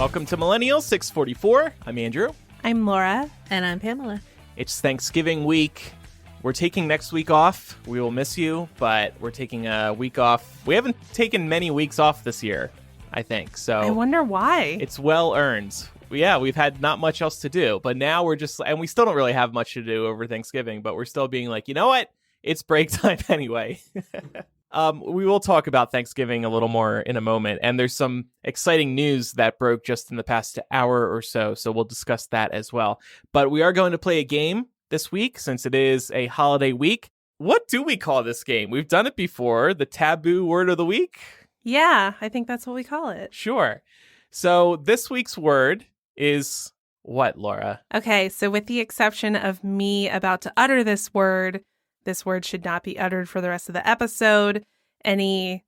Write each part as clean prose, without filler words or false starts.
Welcome to Millennial 644. I'm Andrew. I'm Laura. And I'm Pamela. It's Thanksgiving week. We're taking next week off. We will miss you, but we're taking a week off. We haven't taken many weeks off this year, I think. So I wonder why. It's well earned. Yeah, we've had not much else to do, but now we're just, and we still don't really have much to do over Thanksgiving, but we're still being like, you know what? It's break time anyway. We will talk about Thanksgiving a little more in a moment, and there's some exciting news that broke just in the past hour or so, so we'll discuss that as well. But we are going to play a game this week, since it is a holiday week. What do we call this game? We've done it before, the Taboo Word of the Week? Yeah, I think that's what we call it. Sure. So this week's word is what, Laura? Okay, so with the exception of me about to utter this word should not be uttered for the rest of the episode. Any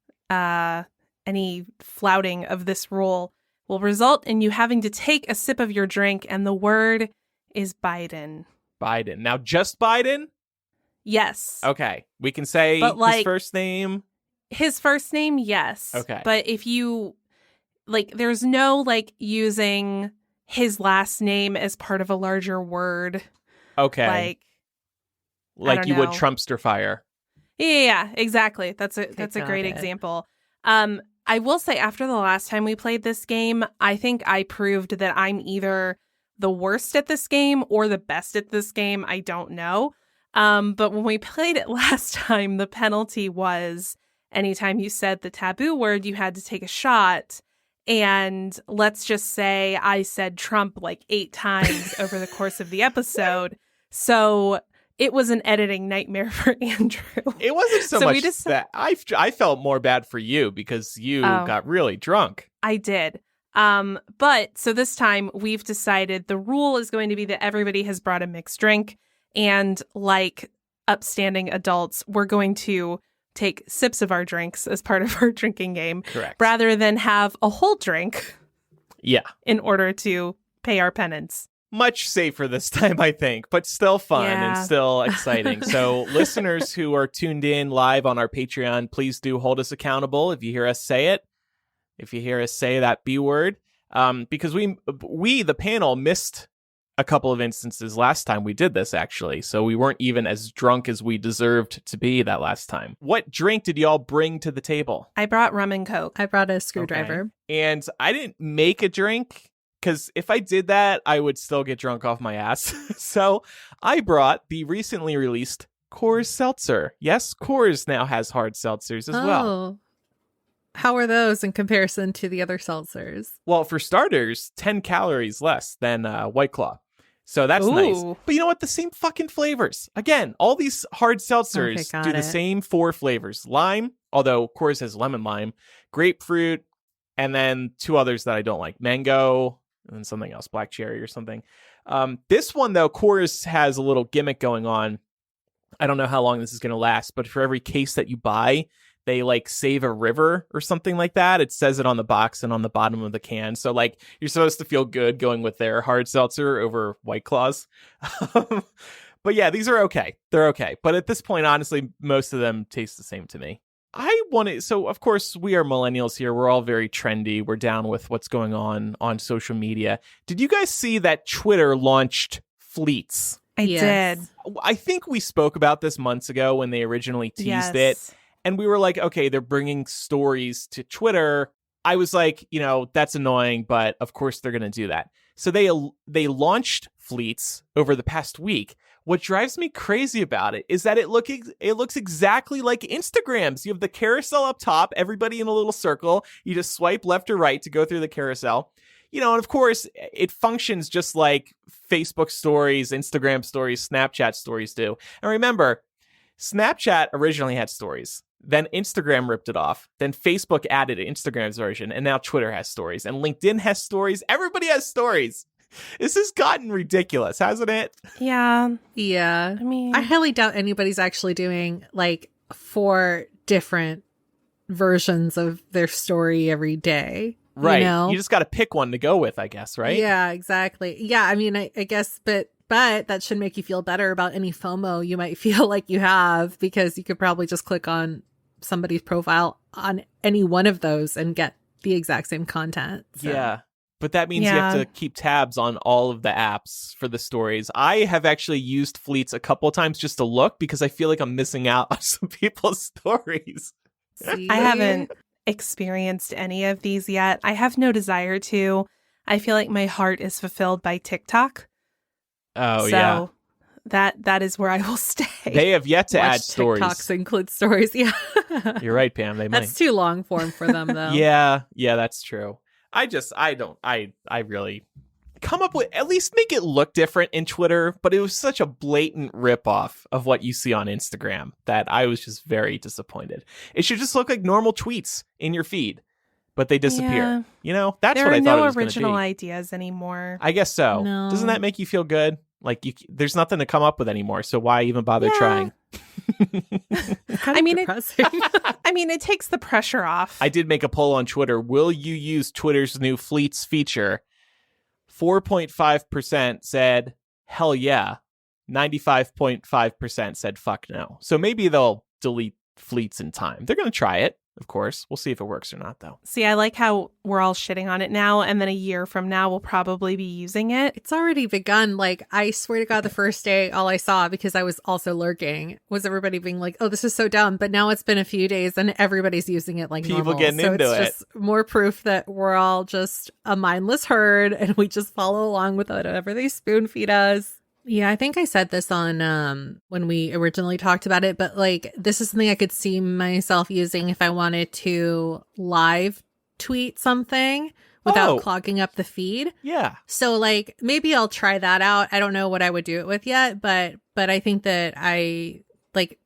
flouting of this rule will result in you having to take a sip of your drink, and the word is Biden. Biden. Now, just Biden? Yes. Okay. We can say his first name? His first name, yes. Okay. But if you, there's no, using his last name as part of a larger word. Okay. Like you would Trumpster fire. Yeah, exactly. That's a great example. I will say, after the last time we played this game, I think I proved that I'm either the worst at this game or the best at this game. I don't know. But when we played it last time, the penalty was anytime you said the taboo word, you had to take a shot. And let's just say I said Trump 8 times over the course of the episode. So it was an editing nightmare for Andrew. It wasn't so much that I felt more bad for you because you got really drunk. I did. But so this time we've decided the rule is going to be that everybody has brought a mixed drink. And like upstanding adults, we're going to take sips of our drinks as part of our drinking game. Correct. Rather than have a whole drink. Yeah. In order to pay our penance. Much safer this time, I think, but still fun and still exciting. So listeners who are tuned in live on our Patreon, please do hold us accountable if you hear us say it. If you hear us say that B word, because we, the panel, missed a couple of instances last time we did this, actually. So we weren't even as drunk as we deserved to be that last time. What drink did y'all bring to the table? I brought rum and Coke. I brought a screwdriver. Okay. And I didn't make a drink, because if I did that, I would still get drunk off my ass. So I brought the recently released Coors Seltzer. Yes, Coors now has hard seltzers as well. How are those in comparison to the other seltzers? Well, for starters, 10 calories less than White Claw. So that's nice. But you know what? The same fucking flavors. Again, all these hard seltzers do the same 4 flavors. Lime, although Coors has lemon lime, grapefruit, and then 2 others that I don't like. Mango, and then something else, black cherry or something. This one, though, Coors has a little gimmick going on. I don't know how long this is going to last, but for every case that you buy, they save a river or something like that. It says it on the box and on the bottom of the can. So you're supposed to feel good going with their hard seltzer over White Claws. But yeah, these are okay. They're okay. But at this point, honestly, most of them taste the same to me. So of course we are millennials here. We're all very trendy. We're down with what's going on social media. Did you guys see that Twitter launched fleets? I did. I think we spoke about this months ago when they originally teased it. And we were like, okay, they're bringing stories to Twitter. I was like, that's annoying, but of course they're going to do that. So they launched fleets over the past week. What drives me crazy about it is that it looks exactly like Instagrams. You have the carousel up top, everybody in a little circle. You just swipe left or right to go through the carousel. And of course, it functions just like Facebook stories, Instagram stories, Snapchat stories do. And remember, Snapchat originally had stories. Then Instagram ripped it off. Then Facebook added Instagram's version. And now Twitter has stories. And LinkedIn has stories. Everybody has stories. This has gotten ridiculous, hasn't it? Yeah. Yeah. I mean, I highly doubt anybody's actually doing 4 different versions of their story every day. Right. You just got to pick one to go with, I guess, right? Yeah, exactly. Yeah, I mean, I guess, but that should make you feel better about any FOMO you might feel like you have, because you could probably just click on somebody's profile on any one of those and get the exact same content. So. Yeah. But that means you have to keep tabs on all of the apps for the stories. I have actually used Fleets a couple of times just to look because I feel like I'm missing out on some people's stories. See? I haven't experienced any of these yet. I have no desire to. I feel like my heart is fulfilled by TikTok. Oh, yeah. That is where I will stay. They have yet to add stories. TikToks include stories. Yeah. You're right, Pam. They might. That's too long form for them, though. Yeah, that's true. I really come up with, at least make it look different in Twitter, but it was such a blatant ripoff of what you see on Instagram that I was just very disappointed. It should just look like normal tweets in your feed, but they disappear. Yeah. That's what I thought it was going to be. There are no original ideas anymon. I guess so. No. Doesn't that make you feel good? Like there's nothing to come up with anymore, so why even bother trying? I mean, it takes the pressure off. I did make a poll on Twitter. Will you use Twitter's new Fleets feature? 4.5% said, hell yeah. 95.5% said, fuck no. So maybe they'll delete Fleets in time. They're going to try it. Of course. We'll see if it works or not, though. See, I like how we're all shitting on it now, and then a year from now, we'll probably be using it. It's already begun. Like, I swear to God, the first day, all I saw, because I was also lurking, was everybody being like, oh, this is so dumb. But now it's been a few days, and everybody's using it like people normal. Getting so into it's just more proof that we're all just a mindless herd, and we just follow along with whatever they spoon feed us. Yeah, I think I said this on when we originally talked about it, but like this is something I could see myself using if I wanted to live tweet something without clogging up the feed. Yeah. So like maybe I'll try that out. I don't know what I would do it with yet, but I think that I like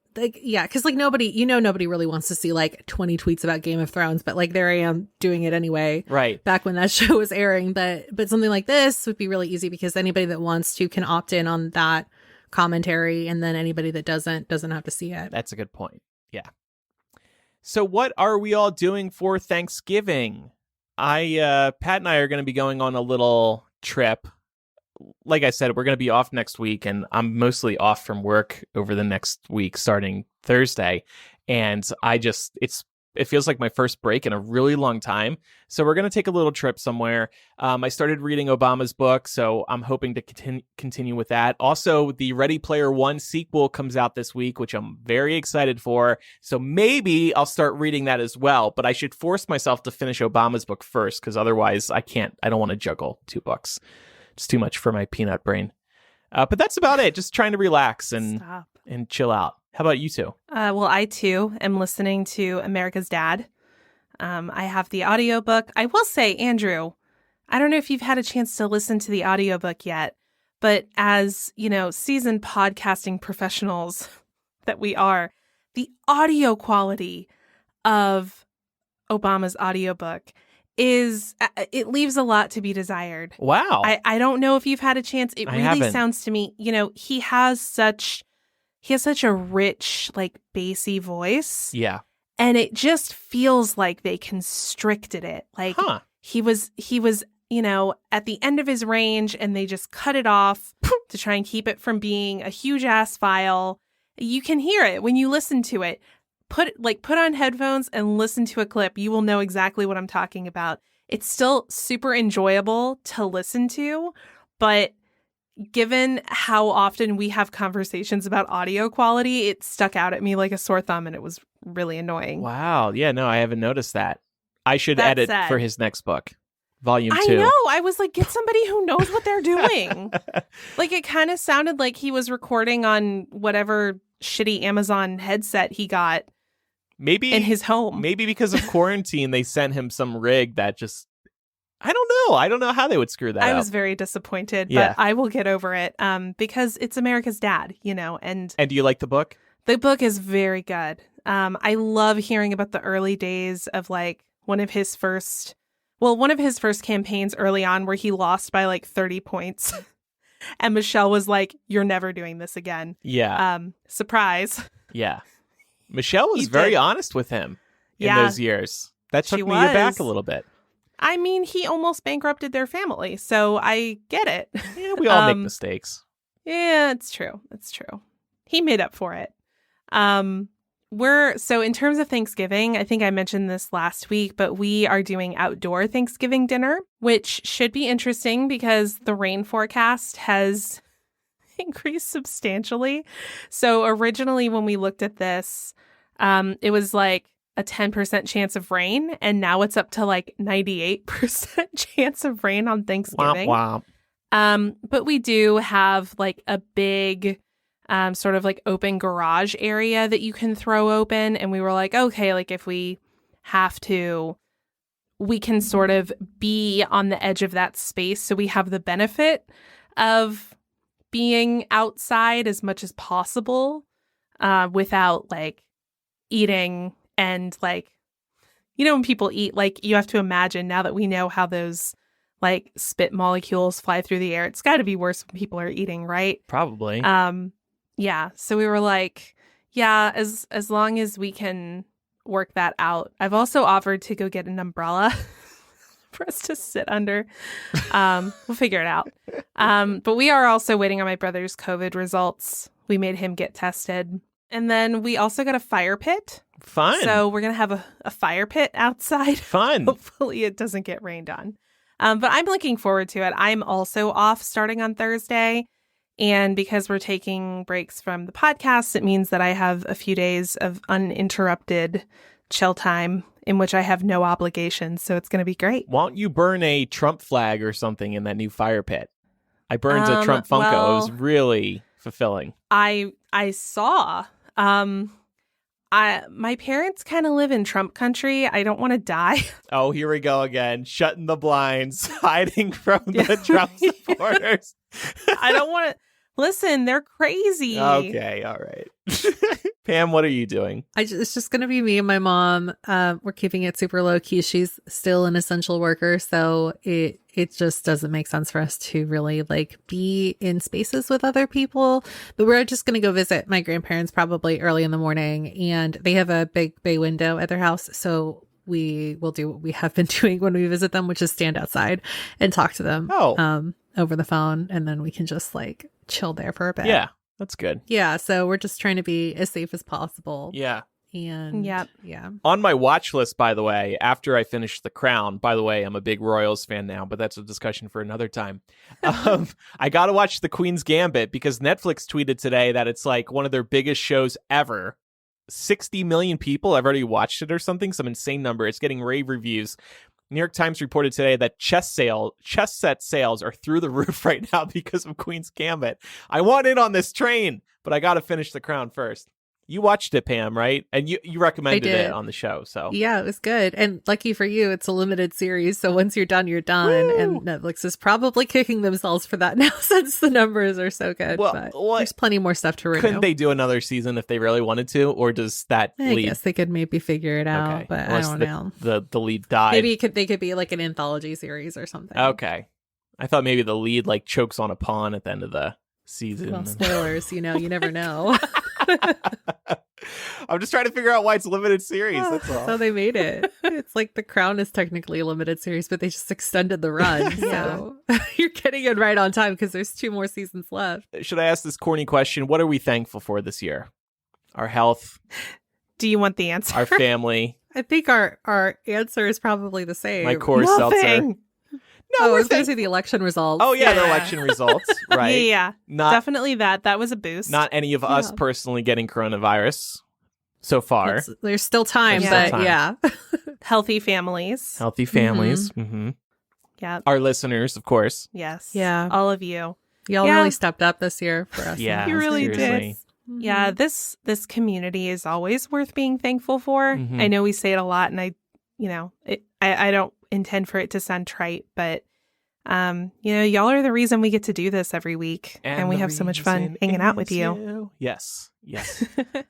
yeah, because like nobody really wants to see like 20 tweets about Game of Thrones, but like there I am doing it anyway. Right. Back when that show was airing, but something like this would be really easy because anybody that wants to can opt in on that commentary, and then anybody that doesn't have to see it. That's a good point. Yeah. So what are we all doing for Thanksgiving? Pat and I are going to be going on a little trip. Like I said, we're going to be off next week, and I'm mostly off from work over the next week starting Thursday. And it feels like my first break in a really long time. So we're going to take a little trip somewhere. I started reading Obama's book, so I'm hoping to continue with that. Also, the Ready Player One sequel comes out this week, which I'm very excited for. So maybe I'll start reading that as well, but I should force myself to finish Obama's book first, because otherwise I don't want to juggle 2 books. It's too much for my peanut brain. But that's about it. Just trying to relax and chill out. How about you two? Well, I too am listening to America's Dad. I have the audiobook. I will say, Andrew, I don't know if you've had a chance to listen to the audiobook yet, but as, seasoned podcasting professionals that we are, the audio quality of Obama's audiobook it leaves a lot to be desired. Wow. I don't know if you've had a chance. It really sounds to me, he has such a rich, like, bassy voice. Yeah. And it just feels like they constricted it. Like he was, at the end of his range, and they just cut it off to try and keep it from being a huge ass file. You can hear it when you listen to it. Put on headphones and listen to a clip. You will know exactly what I'm talking about. It's still super enjoyable to listen to, but given how often we have conversations about audio quality, it stuck out at me like a sore thumb, and it was really annoying. Wow. Yeah, no, I haven't noticed that. I should edit for his next book, volume 2. I know. I was like, get somebody who knows what they're doing. Like, it kind of sounded like he was recording on whatever shitty Amazon headset he got. Maybe in his home. Maybe because of quarantine, they sent him some rig that just, I don't know. I don't know how they would screw that up. I was very disappointed, but I will get over it because it's America's Dad, And do you like the book? The book is very good. I love hearing about the early days of like one of his first campaigns early on where he lost by like 30 points. And Michelle was like, "You're never doing this again." Yeah. Surprise. Yeah. Michelle was very honest with him in those years. That took me aback a little bit. I mean, he almost bankrupted their family, so I get it. Yeah, we all make mistakes. Yeah, it's true. It's true. He made up for it. So in terms of Thanksgiving, I think I mentioned this last week, but we are doing outdoor Thanksgiving dinner, which should be interesting because the rain forecast has increased substantially. So originally when we looked at this, it was like a 10% chance of rain, and now it's up to like 98% chance of rain on Thanksgiving. Womp womp. But we do have like a big sort of like open garage area that you can throw open. And we were like, okay, like if we have to, we can sort of be on the edge of that space. So we have the benefit of being outside as much as possible without like eating and like, you know, when people eat, like you have to imagine now that we know how those like spit molecules fly through the air, it's got to be worse when people are eating, right? Probably. Yeah. So we were like, yeah, as long as we can work that out. I've also offered to go get an umbrella for us to sit under. We'll figure it out. But we are also waiting on my brother's COVID results. We made him get tested. And then we also got a fire pit. Fun. So we're going to have a fire pit outside. Fun. Hopefully it doesn't get rained on. But I'm looking forward to it. I'm also off starting on Thursday. And because we're taking breaks from the podcast, it means that I have a few days of uninterrupted chill time in which I have no obligations. So it's going to be great. Why don't you burn a Trump flag or something in that new fire pit? I burned a Trump Funko. It was really fulfilling. I saw. My parents kind of live in Trump country. I don't want to die. Oh, here we go again. Shutting the blinds, hiding from the Trump supporters. I don't want to. Listen, they're crazy. Okay, all right. Pam, what are you doing? It's just going to be me and my mom. We're keeping it super low key. She's still an essential worker, so it just doesn't make sense for us to really like be in spaces with other people. But we're just going to go visit my grandparents probably early in the morning, and they have a big bay window at their house, so we will do what we have been doing when we visit them, which is stand outside and talk to them over the phone, and then we can just like chill there for a bit. Yeah, that's good. Yeah, so we're just trying to be as safe as possible. Yeah. And yeah. On my watch list, by the way, after I finish The Crown, by the way, I'm a big Royals fan now, but that's a discussion for another time. I got to watch The Queen's Gambit because Netflix tweeted today that it's like one of their biggest shows ever. 60 million people have already watched it or something, some insane number. It's getting rave reviews. New York Times reported today that chess set sales are through the roof right now because of Queen's Gambit. I want in on this train, but I got to finish The Crown first. You watched it, Pam, right? And you recommended it on the show. So yeah, it was good. And lucky for you, it's a limited series. So once you're done, you're done. Woo! And Netflix is probably kicking themselves for that now since the numbers are so good. Well, but there's plenty more stuff to renew. Couldn't they do another season if they really wanted to? Or does that I guess they could maybe figure it out, okay. But unless I don't know. The lead died. Maybe they could be like an anthology series or something. Okay. I thought maybe the lead like chokes on a pawn at the end of the season. Well, spoilers, you never know. I'm just trying to figure out why it's a limited series. That's all. So they made it. It's like The Crown is technically a limited series, but they just extended the run. So you're getting it right on time because there's 2 more seasons left. Should I ask this corny question? What are we thankful for this year? Our health. Do you want the answer? Our family. I think our answer is probably the same. My core seltzer. No, I was going to say the election results. Oh, yeah, the election results, right? Yeah, definitely that. That was a boost. Not any of us personally getting coronavirus so far. There's still time, but yeah. Healthy families. Healthy families. Mm-hmm. Yeah. Our listeners, of course. Yes. Yeah. All of you. Y'all really stepped up this year for us. Yeah, you really seriously. did. Mm-hmm. Yeah, this community is always worth being thankful for. Mm-hmm. I know we say it a lot, and I don't intend for it to sound trite, but y'all are the reason we get to do this every week, and we have so much fun hanging out with you. Yes.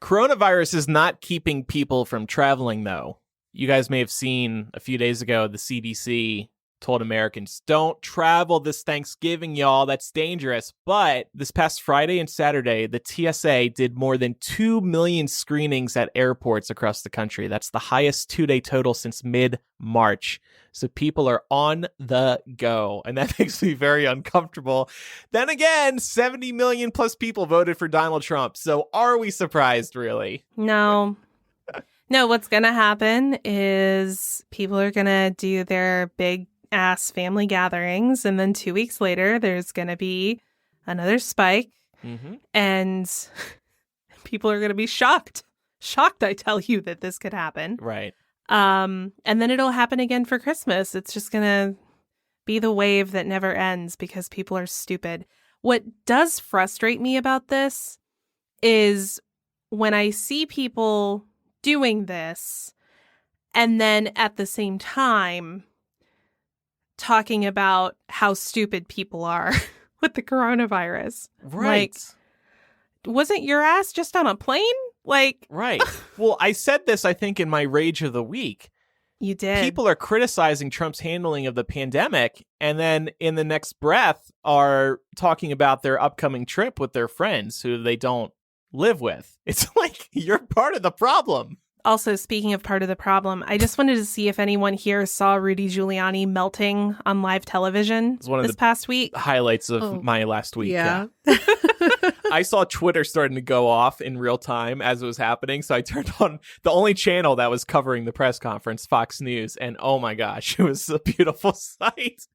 Coronavirus is not keeping people from traveling, though. You guys may have seen a few days ago the CDC told Americans, don't travel this Thanksgiving, y'all. That's dangerous. But this past Friday and Saturday, the TSA did more than 2 million screenings at airports across the country. That's the highest 2-day total since mid-March. So people are on the go, and that makes me very uncomfortable. Then again, 70 million plus people voted for Donald Trump. So are we surprised, really? No. No, what's going to happen is people are going to do their big ass family gatherings. And then 2 weeks later, there's going to be another spike. Mm-hmm. And people are going to be shocked. Shocked, I tell you, that this could happen. Right. And then it'll happen again for Christmas. It's just going to be the wave that never ends because people are stupid. What does frustrate me about this is when I see people doing this and then at the same time talking about how stupid people are with the coronavirus. Right. Like, wasn't your ass just on a plane? Like, right. Well, I said this, I think, in my Rage of the Week. You did. People are criticizing Trump's handling of the pandemic, and then in the next breath are talking about their upcoming trip with their friends who they don't live with. It's like, you're part of the problem. Also, speaking of part of the problem, I just wanted to see if anyone here saw Rudy Giuliani melting on live television this past week. Highlights of my last week. Yeah. I saw Twitter starting to go off in real time as it was happening. So I turned on the only channel that was covering the press conference, Fox News. And oh my gosh, it was a beautiful sight.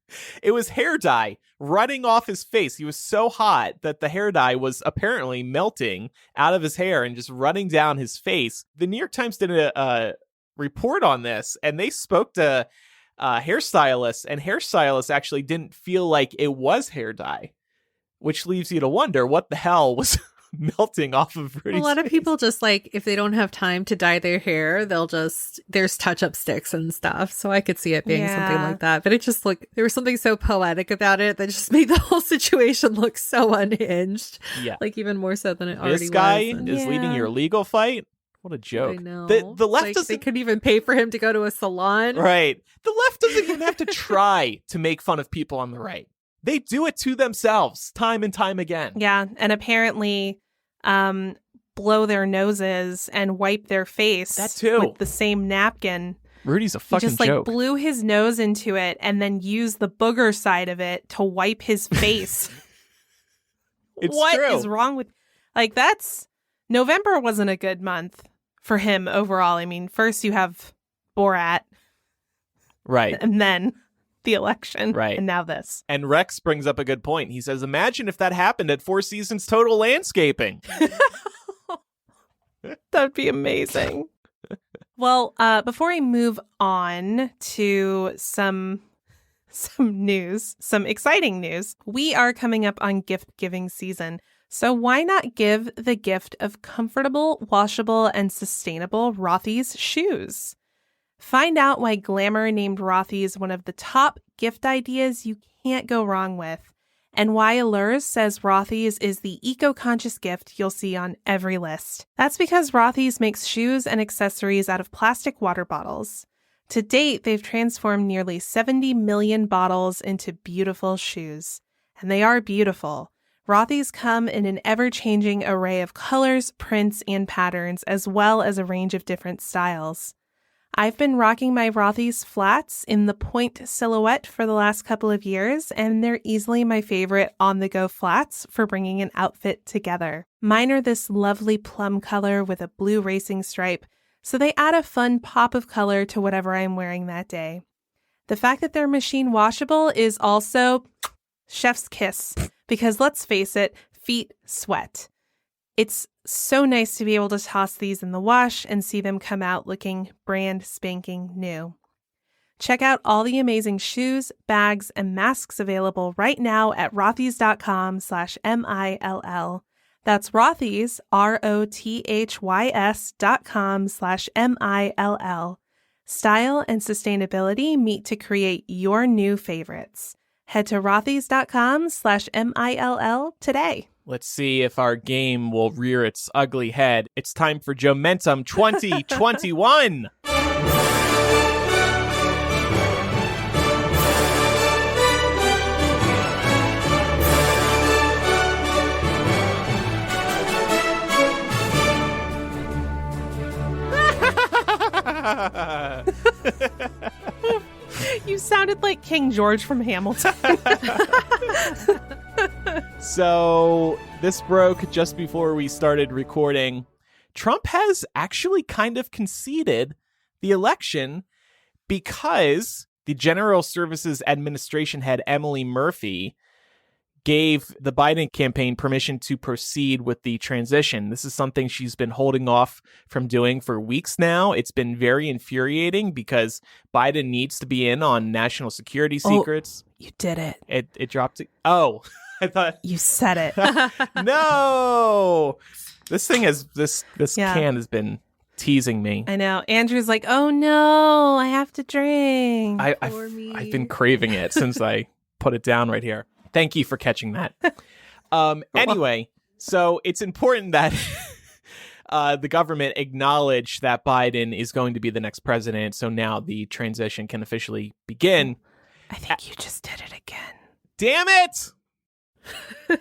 It was hair dye running off his face. He was so hot that the hair dye was apparently melting out of his hair and just running down his face. The New York Times did a report on this, and they spoke to hairstylists, and hairstylists actually didn't feel like it was hair dye, which leaves you to wonder what the hell was melting off of Rudy's A lot of face. people just like, if they don't have time to dye their hair, there's touch-up sticks and stuff. So I could see it being something like that. But it just there was something so poetic about it that just made the whole situation look so unhinged. Yeah. Like even more so than it already was. This guy is leading your legal fight? What a joke. I know. The left doesn't... They couldn't even pay for him to go to a salon. Right. The left doesn't even have to try to make fun of people on the right. They do it to themselves time and time again. Yeah. And apparently blow their noses and wipe their face that too. With the same napkin. Rudy's a fucking joke. joke. Blew his nose into it and then used the booger side of it to wipe his face. What is wrong with... November wasn't a good month for him overall. I mean, first you have Borat. Right. And then the election. Right. And now this. And Rex brings up a good point. He says, imagine if that happened at Four Seasons Total Landscaping. That'd be amazing. Well, before I move on to some news, some exciting news, we are coming up on gift giving season. So why not give the gift of comfortable, washable, and sustainable Rothy's shoes? Find out why Glamour named Rothy's one of the top gift ideas you can't go wrong with, and why Allures says Rothy's is the eco-conscious gift you'll see on every list. That's because Rothy's makes shoes and accessories out of plastic water bottles. To date, they've transformed nearly 70 million bottles into beautiful shoes. And they are beautiful. Rothy's come in an ever-changing array of colors, prints, and patterns, as well as a range of different styles. I've been rocking my Rothy's flats in the point silhouette for the last couple of years, and they're easily my favorite on-the-go flats for bringing an outfit together. Mine are this lovely plum color with a blue racing stripe, so they add a fun pop of color to whatever I'm wearing that day. The fact that they're machine washable is also chef's kiss, because let's face it, feet sweat. It's so nice to be able to toss these in the wash and see them come out looking brand spanking new. Check out all the amazing shoes, bags, and masks available right now at rothys.com/MILL. That's Rothys, ROTHYS.com/MILL. Style and sustainability meet to create your new favorites. Head to rothys.com/MILL today. Let's see if our game will rear its ugly head. It's time for Jomentum 2021. You sounded like King George from Hamilton. So this broke just before we started recording. Trump has actually kind of conceded the election because the General Services Administration head, Emily Murphy, gave the Biden campaign permission to proceed with the transition. This is something she's been holding off from doing for weeks now. It's been very infuriating because Biden needs to be in on national security secrets. You did it. It dropped. Oh, I thought you said it. No, this thing has this can has been teasing me. I know. Andrew's like, oh no, I have to drink. I've been craving it since I put it down right here. Thank you for catching that. Anyway, so it's important that the government acknowledge that Biden is going to be the next president. So now the transition can officially begin. I think you just did it again. Damn it! You're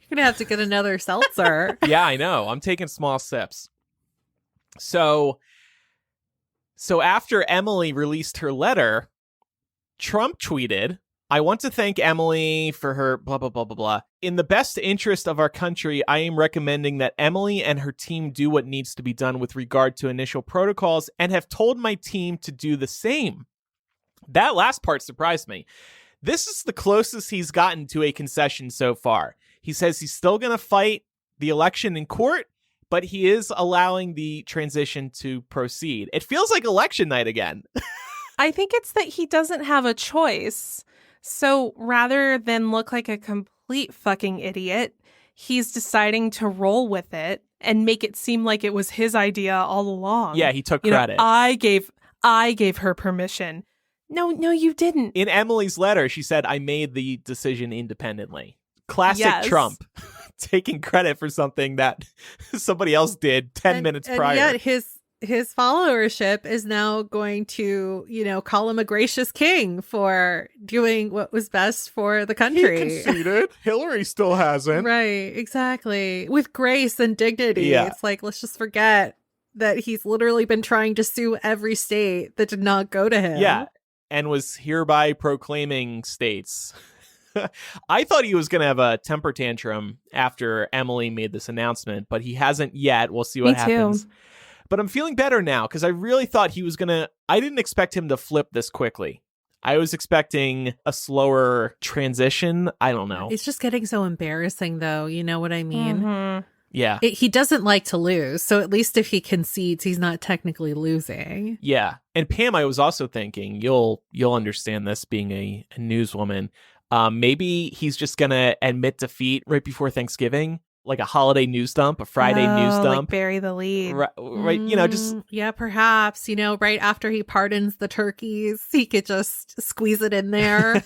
going to have to get another seltzer. Yeah, I know. I'm taking small sips. So after Emily released her letter, Trump tweeted, I want to thank Emily for her blah, blah, blah, blah, blah. In the best interest of our country, I am recommending that Emily and her team do what needs to be done with regard to initial protocols and have told my team to do the same. That last part surprised me. This is the closest he's gotten to a concession so far. He says he's still going to fight the election in court, but he is allowing the transition to proceed. It feels like election night again. I think it's that he doesn't have a choice. So rather than look like a complete fucking idiot, he's deciding to roll with it and make it seem like it was his idea all along. Yeah, he took credit. I gave her permission. No, you didn't. In Emily's letter, she said, I made the decision independently. Classic Trump. Taking credit for something that somebody else did 10 minutes prior. And yet his followership is now going to, call him a gracious king for doing what was best for the country. He conceded. Hillary still hasn't. Right, exactly. With grace and dignity. Yeah. It's like, let's just forget that he's literally been trying to sue every state that did not go to him. Yeah, and was hereby proclaiming states. I thought he was going to have a temper tantrum after Emily made this announcement, but he hasn't yet. We'll see what happens. Too. But I'm feeling better now because I really thought he was going to... I didn't expect him to flip this quickly. I was expecting a slower transition. I don't know. It's just getting so embarrassing, though. You know what I mean? Mm-hmm. Yeah. He doesn't like to lose. So at least if he concedes, he's not technically losing. Yeah. And Pam, I was also thinking, you'll understand this being a newswoman. Maybe he's just going to admit defeat right before Thanksgiving, like a holiday news dump, a Friday news dump. Like bury the lead. Right, just... Yeah, perhaps, right after he pardons the turkeys, he could just squeeze it in there.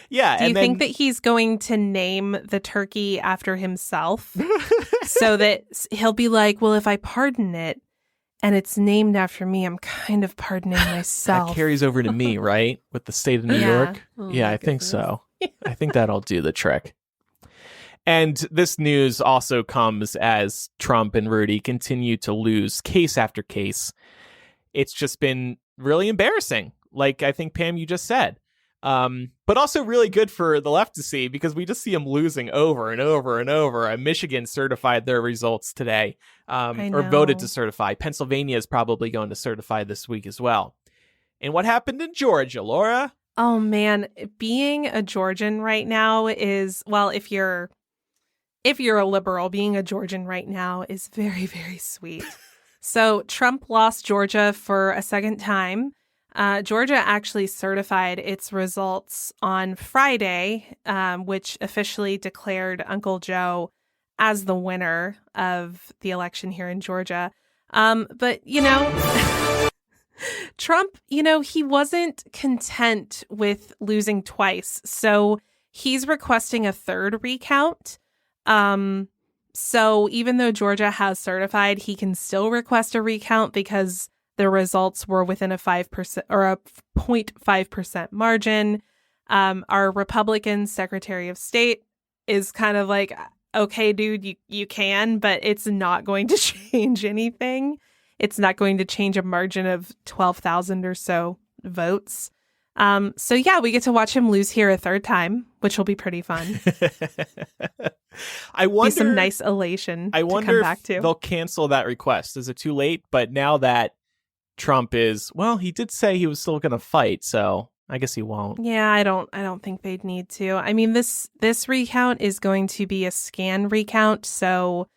Yeah. Do you think that he's going to name the turkey after himself so that he'll be like, well, if I pardon it, and it's named after me, I'm kind of pardoning myself. That carries over to me, right? With the state of New York? Oh, yeah, I think so. I think that'll do the trick. And this news also comes as Trump and Rudy continue to lose case after case. It's just been really embarrassing, like I think, Pam, you just said. But also really good for the left to see because we just see them losing over and over and over. Michigan certified their results today, or voted to certify. Pennsylvania is probably going to certify this week as well. And what happened in Georgia, Laura? Oh, man. Being a Georgian right now is, well, if you're a liberal, being a Georgian right now is very, very sweet. So Trump lost Georgia for a second time. Georgia actually certified its results on Friday, which officially declared Uncle Joe as the winner of the election here in Georgia. But, Trump, he wasn't content with losing twice. So he's requesting a third recount. So even though Georgia has certified, he can still request a recount because the results were within a 5% or a 0.5% margin. Our Republican Secretary of State is kind of like, okay, dude, you can, but it's not going to change anything. It's not going to change a margin of 12,000 or so votes. So yeah, we get to watch him lose here a third time, which will be pretty fun. I wonder, be some nice elation I to wonder come back if to. they'll cancel that request. Is it too late? But now that Trump is, well, he did say he was still going to fight, so I guess he won't. Yeah, I don't think they'd need to. I mean, this recount is going to be a scan recount, so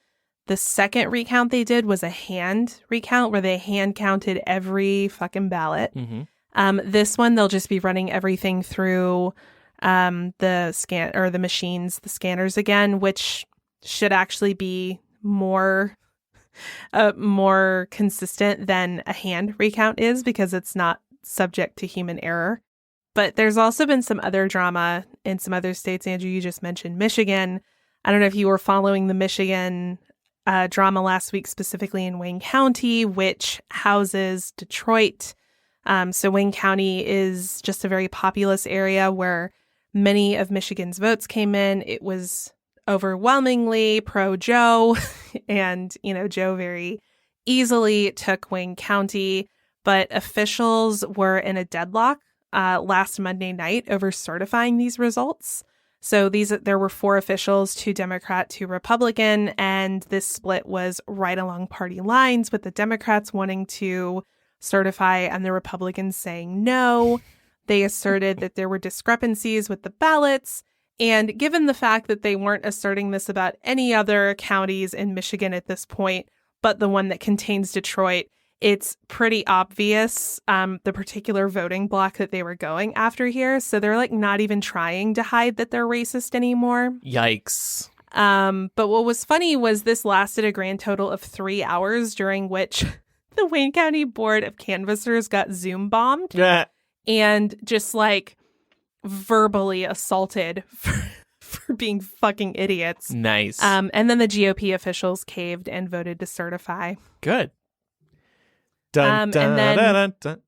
the second recount they did was a hand recount where they hand counted every fucking ballot. Mm-hmm. This one, they'll just be running everything through the scan or the machines, the scanners again, which should actually be more consistent than a hand recount is because it's not subject to human error. But there's also been some other drama in some other states. Andrew, you just mentioned Michigan. I don't know if you were following the Michigan drama last week, specifically in Wayne County, which houses Detroit. So Wayne County is just a very populous area where many of Michigan's votes came in. It was overwhelmingly pro-Joe, and, Joe very easily took Wayne County. But officials were in a deadlock last Monday night over certifying these results. So there were 4 officials, 2 Democrat, 2 Republican, and this split was right along party lines, with the Democrats wanting to certify and the Republicans saying no. They asserted that there were discrepancies with the ballots. And given the fact that they weren't asserting this about any other counties in Michigan at this point, but the one that contains Detroit, it's pretty obvious the particular voting block that they were going after here. So they're like not even trying to hide that they're racist anymore. Yikes. But what was funny was this lasted a grand total of 3 hours, during which the Wayne County Board of Canvassers got Zoom bombed and just like verbally assaulted for being fucking idiots. Nice. And then the GOP officials caved and voted to certify. Good. Dun, dun, and then dun, dun, dun.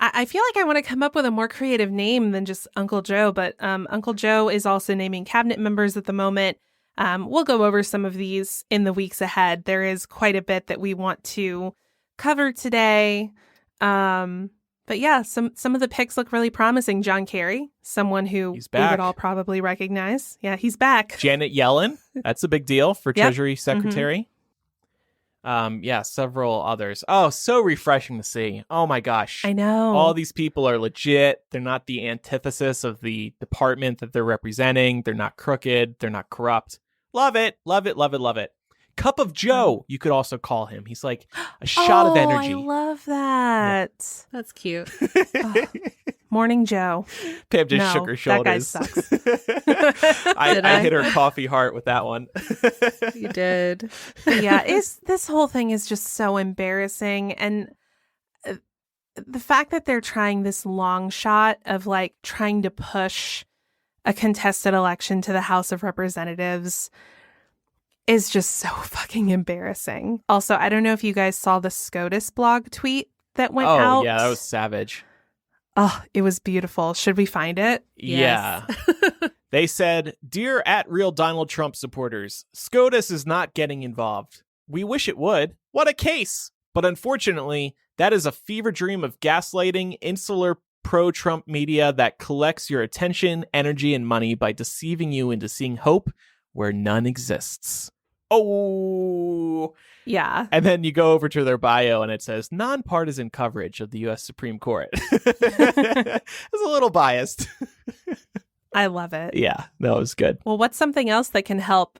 I feel like I want to come up with a more creative name than just Uncle Joe, but Uncle Joe is also naming cabinet members at the moment. We'll go over some of these in the weeks ahead. There is quite a bit that we want to cover today. But yeah, some of the picks look really promising. John Kerry, someone who we would all probably recognize. Yeah, he's back. Janet Yellen, that's a big deal for Treasury Secretary. Mm-hmm. Several others. Oh, so refreshing to see. Oh my gosh. I know. All these people are legit. They're not the antithesis of the department that they're representing. They're not crooked. They're not corrupt. Love it. Love it. Love it. Love it. Cup of Joe, you could also call him. He's like a shot of energy. I love that. Yeah. That's cute. Morning Joe. Pam just shook her shoulders. That guy sucks. I hit her coffee heart with that one. You did. Yeah, this whole thing is just so embarrassing. And the fact that they're trying this long shot of like trying to push a contested election to the House of Representatives is just so fucking embarrassing. Also, I don't know if you guys saw the SCOTUS blog tweet that went out. Oh, yeah, that was savage. Oh, it was beautiful. Should we find it? Yeah. They said, "Dear @real Donald Trump supporters, SCOTUS is not getting involved. We wish it would. What a case. But unfortunately, that is a fever dream of gaslighting, insular pro-Trump media that collects your attention, energy, and money by deceiving you into seeing hope where none exists." Oh, yeah. And then you go over to their bio and it says nonpartisan coverage of the U.S. Supreme Court. It's a little biased. I love it. Yeah, that was good. Well, what's something else that can help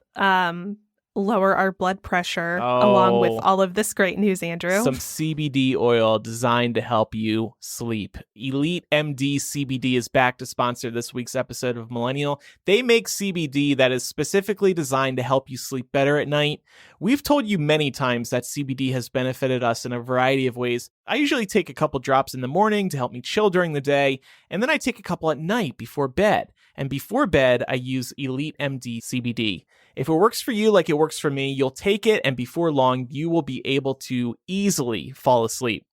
lower our blood pressure along with all of this great news, Andrew? Some CBD oil designed to help you sleep. Elite MD CBD is back to sponsor this week's episode of Millennial. They make CBD that is specifically designed to help you sleep better at night. We've told you many times that CBD has benefited us in a variety of ways. I usually take a couple drops in the morning to help me chill during the day, and then I take a couple at night before bed. And before bed, I use Elite MD CBD. If it works for you like it works for me, you'll take it, and before long, you will be able to easily fall asleep.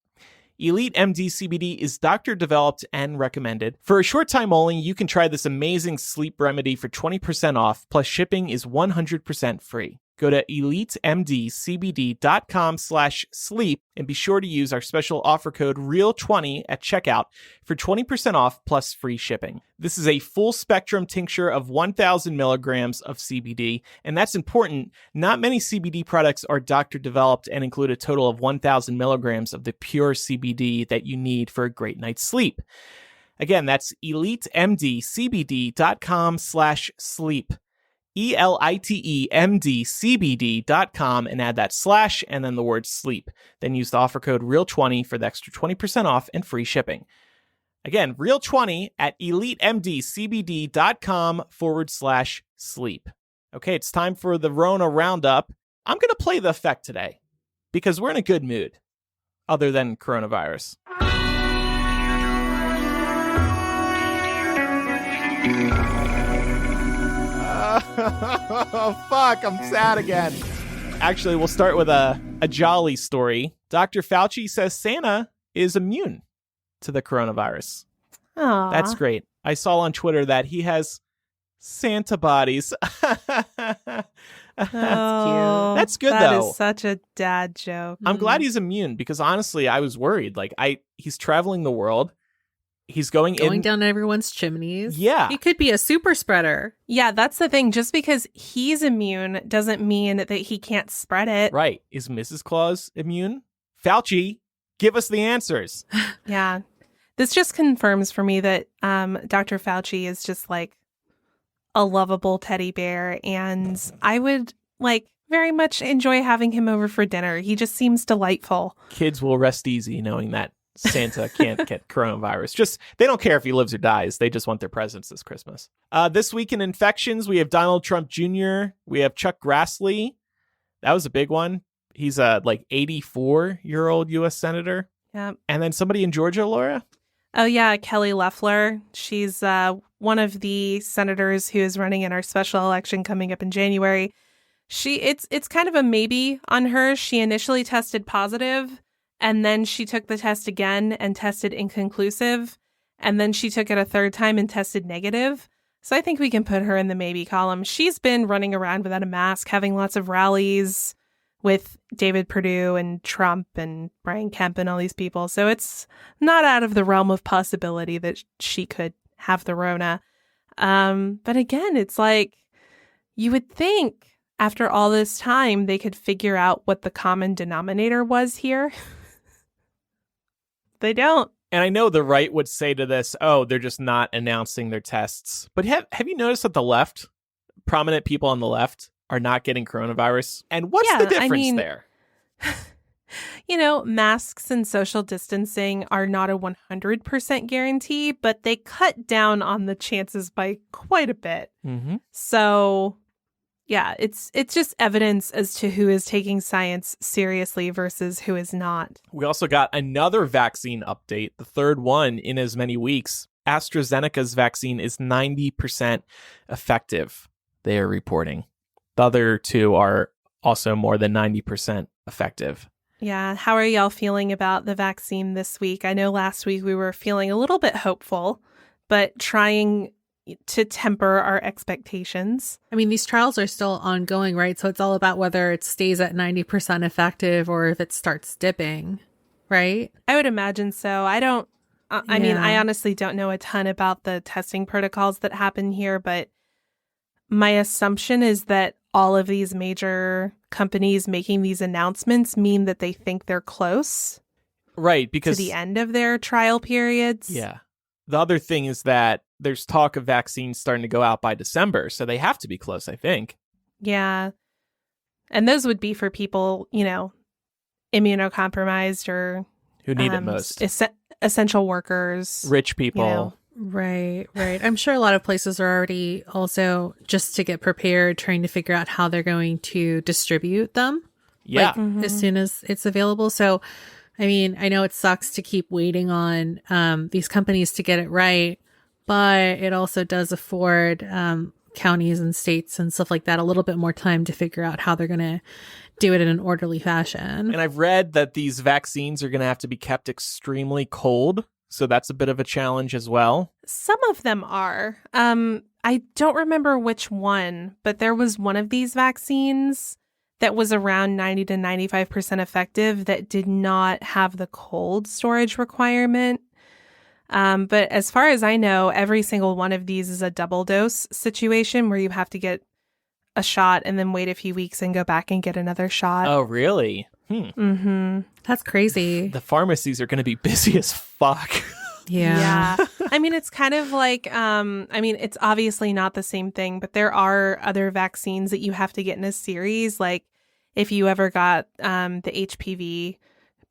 Elite MD CBD is doctor-developed and recommended. For a short time only, you can try this amazing sleep remedy for 20% off, plus shipping is 100% free. Go to elitemdcbd.com/sleep and be sure to use our special offer code REAL20 at checkout for 20% off plus free shipping. This is a full spectrum tincture of 1,000 milligrams of CBD, and that's important. Not many CBD products are doctor developed and include a total of 1,000 milligrams of the pure CBD that you need for a great night's sleep. Again, that's elitemdcbd.com/sleep. elitemdcbd.com and add that slash and then the word sleep. Then use the offer code REAL20 for the extra 20% off and free shipping. Again, REAL20 at elitemdcbd.com/sleep. Okay, it's time for the Rona Roundup. I'm going to play the effect today because we're in a good mood, other than coronavirus. Oh, fuck, I'm sad again. Actually, we'll start with a jolly story. Dr. Fauci says Santa is immune to the coronavirus. Aww. That's great. I saw on Twitter that he has Santa bodies. That's good, that though. That is such a dad joke. I'm glad he's immune because honestly, I was worried. Like, he's traveling the world. He's going down everyone's chimneys. Yeah. He could be a super spreader. Yeah, that's the thing. Just because he's immune doesn't mean that he can't spread it. Right. Is Mrs. Claus immune? Fauci, give us the answers. Yeah. This just confirms for me that Dr. Fauci is just like a lovable teddy bear. And I would very much enjoy having him over for dinner. He just seems delightful. Kids will rest easy knowing that Santa can't get coronavirus. They don't care if he lives or dies. They just want their presents this Christmas. This week in infections, we have Donald Trump Jr. We have Chuck Grassley. That was a big one. He's a 84-year-old U.S. senator. Yeah. And then somebody in Georgia, Laura? Oh, yeah. Kelly Loeffler. She's one of the senators who is running in our special election coming up in January. It's kind of a maybe on her. She initially tested positive. And then she took the test again and tested inconclusive. And then she took it a third time and tested negative. So I think we can put her in the maybe column. She's been running around without a mask, having lots of rallies with David Perdue and Trump and Brian Kemp and all these people. So it's not out of the realm of possibility that she could have the Rona. But again, it's like you would think after all this time, they could figure out what the common denominator was here. They don't. And I know the right would say to this, oh, they're just not announcing their tests. But have you noticed that the left, prominent people on the left, are not getting coronavirus? And what's the difference there? Masks and social distancing are not a 100% guarantee, but they cut down on the chances by quite a bit. Mm-hmm. So yeah, it's just evidence as to who is taking science seriously versus who is not. We also got another vaccine update, the third one in as many weeks. AstraZeneca's vaccine is 90% effective, they are reporting. The other two are also more than 90% effective. Yeah, how are y'all feeling about the vaccine this week? I know last week we were feeling a little bit hopeful, but trying to temper our expectations. I mean, these trials are still ongoing, right? So it's all about whether it stays at 90% effective or if it starts dipping, right? I would imagine so. I mean, I honestly don't know a ton about the testing protocols that happen here, but my assumption is that all of these major companies making these announcements mean that they think they're close. Right, because to the end of their trial periods. Yeah. The other thing is that there's talk of vaccines starting to go out by December, so they have to be close, I think. Yeah. And those would be for people, immunocompromised or who need it most. Essential workers. Rich people. Right. I'm sure a lot of places are already also just to get prepared, trying to figure out how they're going to distribute them. Yeah. As soon as it's available. So, I mean, I know it sucks to keep waiting on these companies to get it right, but it also does afford counties and states and stuff like that a little bit more time to figure out how they're going to do it in an orderly fashion. And I've read that these vaccines are going to have to be kept extremely cold. So that's a bit of a challenge as well. Some of them are. I don't remember which one, but there was one of these vaccines that was around 90 to 95% effective that did not have the cold storage requirement. But as far as I know, every single one of these is a double dose situation where you have to get a shot and then wait a few weeks and go back and get another shot. Oh, really? Mm-hmm. That's crazy. The pharmacies are going to be busy as fuck. Yeah. I mean, it's kind of like, it's obviously not the same thing, but there are other vaccines that you have to get in a series. Like if you ever got the HPV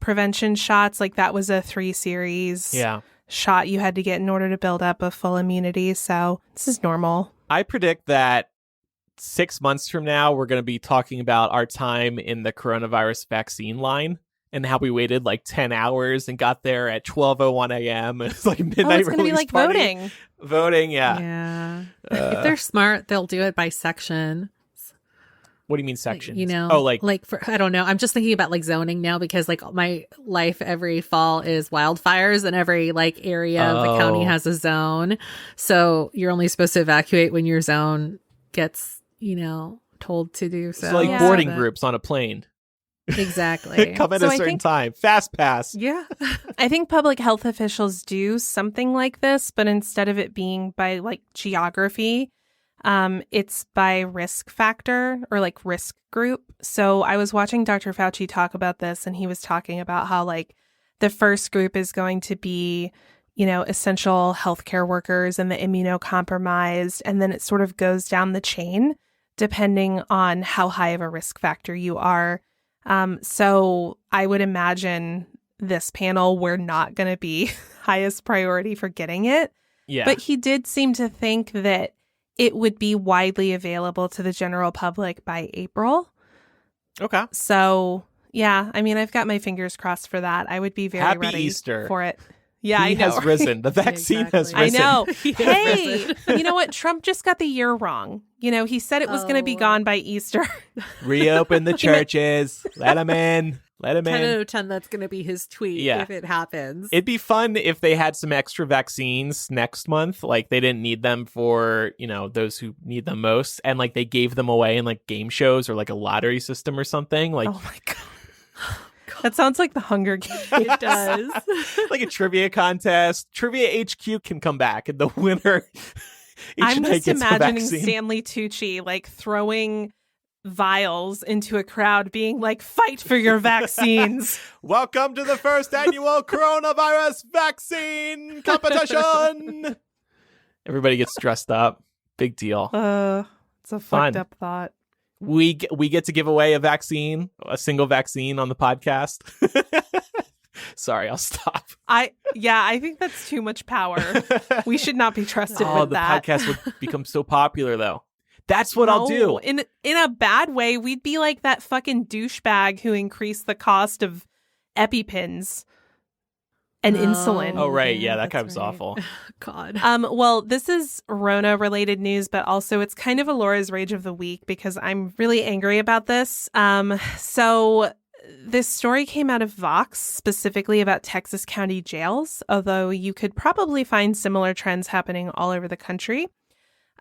prevention shots, like that was a 3-series shot you had to get in order to build up a full immunity. So this is normal. I predict that 6 months from now, we're going to be talking about our time in the coronavirus vaccine line. And how we waited like 10 hours and got there at 12:01 a.m. It's like midnight. It's going to be like party. Voting, yeah. Yeah. If they're smart, they'll do it by section. What do you mean sections? I don't know. I'm just thinking about like zoning now because like my life every fall is wildfires and every like area of the county has a zone. So you're only supposed to evacuate when your zone gets, told to do so. It's like boarding groups on a plane. Exactly. Come at a certain time. Fast pass. Yeah. I think public health officials do something like this, but instead of it being by like geography, it's by risk factor or like risk group. So I was watching Dr. Fauci talk about this, and he was talking about how like the first group is going to be, essential healthcare workers and the immunocompromised. And then it sort of goes down the chain depending on how high of a risk factor you are. So I would imagine this panel, we're not going to be highest priority for getting it. Yeah. But he did seem to think that it would be widely available to the general public by April. Okay. So, yeah, I've got my fingers crossed for that. I would be very ready Easter. for it. Yeah, I know. He has risen. The vaccine has risen. I know. Hey, you know what? Trump just got the year wrong. He said it was going to be gone by Easter. Reopen the churches. Let him in. Let him in. 10 out of 10, that's going to be his tweet if it happens. It'd be fun if they had some extra vaccines next month. Like they didn't need them for, those who need them most. And like they gave them away in like game shows or like a lottery system or something. Like, oh my God. That sounds like the Hunger Games. It does. Like a trivia contest. Trivia HQ can come back and the winner I'm just imagining Stanley Tucci like throwing vials into a crowd being like, fight for your vaccines. Welcome to the first annual coronavirus vaccine competition. Everybody gets dressed up. Big deal. It's a fucked up thought. We get to give away a single vaccine on the podcast. Sorry, I'll stop. I think that's too much power. We should not be trusted with that. The podcast would become so popular, though. That's what I'll do. In a bad way, we'd be like that fucking douchebag who increased the cost of EpiPens and insulin. Oh, right. Yeah, that guy was awful. God. Well, this is Rona-related news, but also it's kind of Alora's Rage of the Week because I'm really angry about this. So this story came out of Vox, specifically about Texas county jails, although you could probably find similar trends happening all over the country.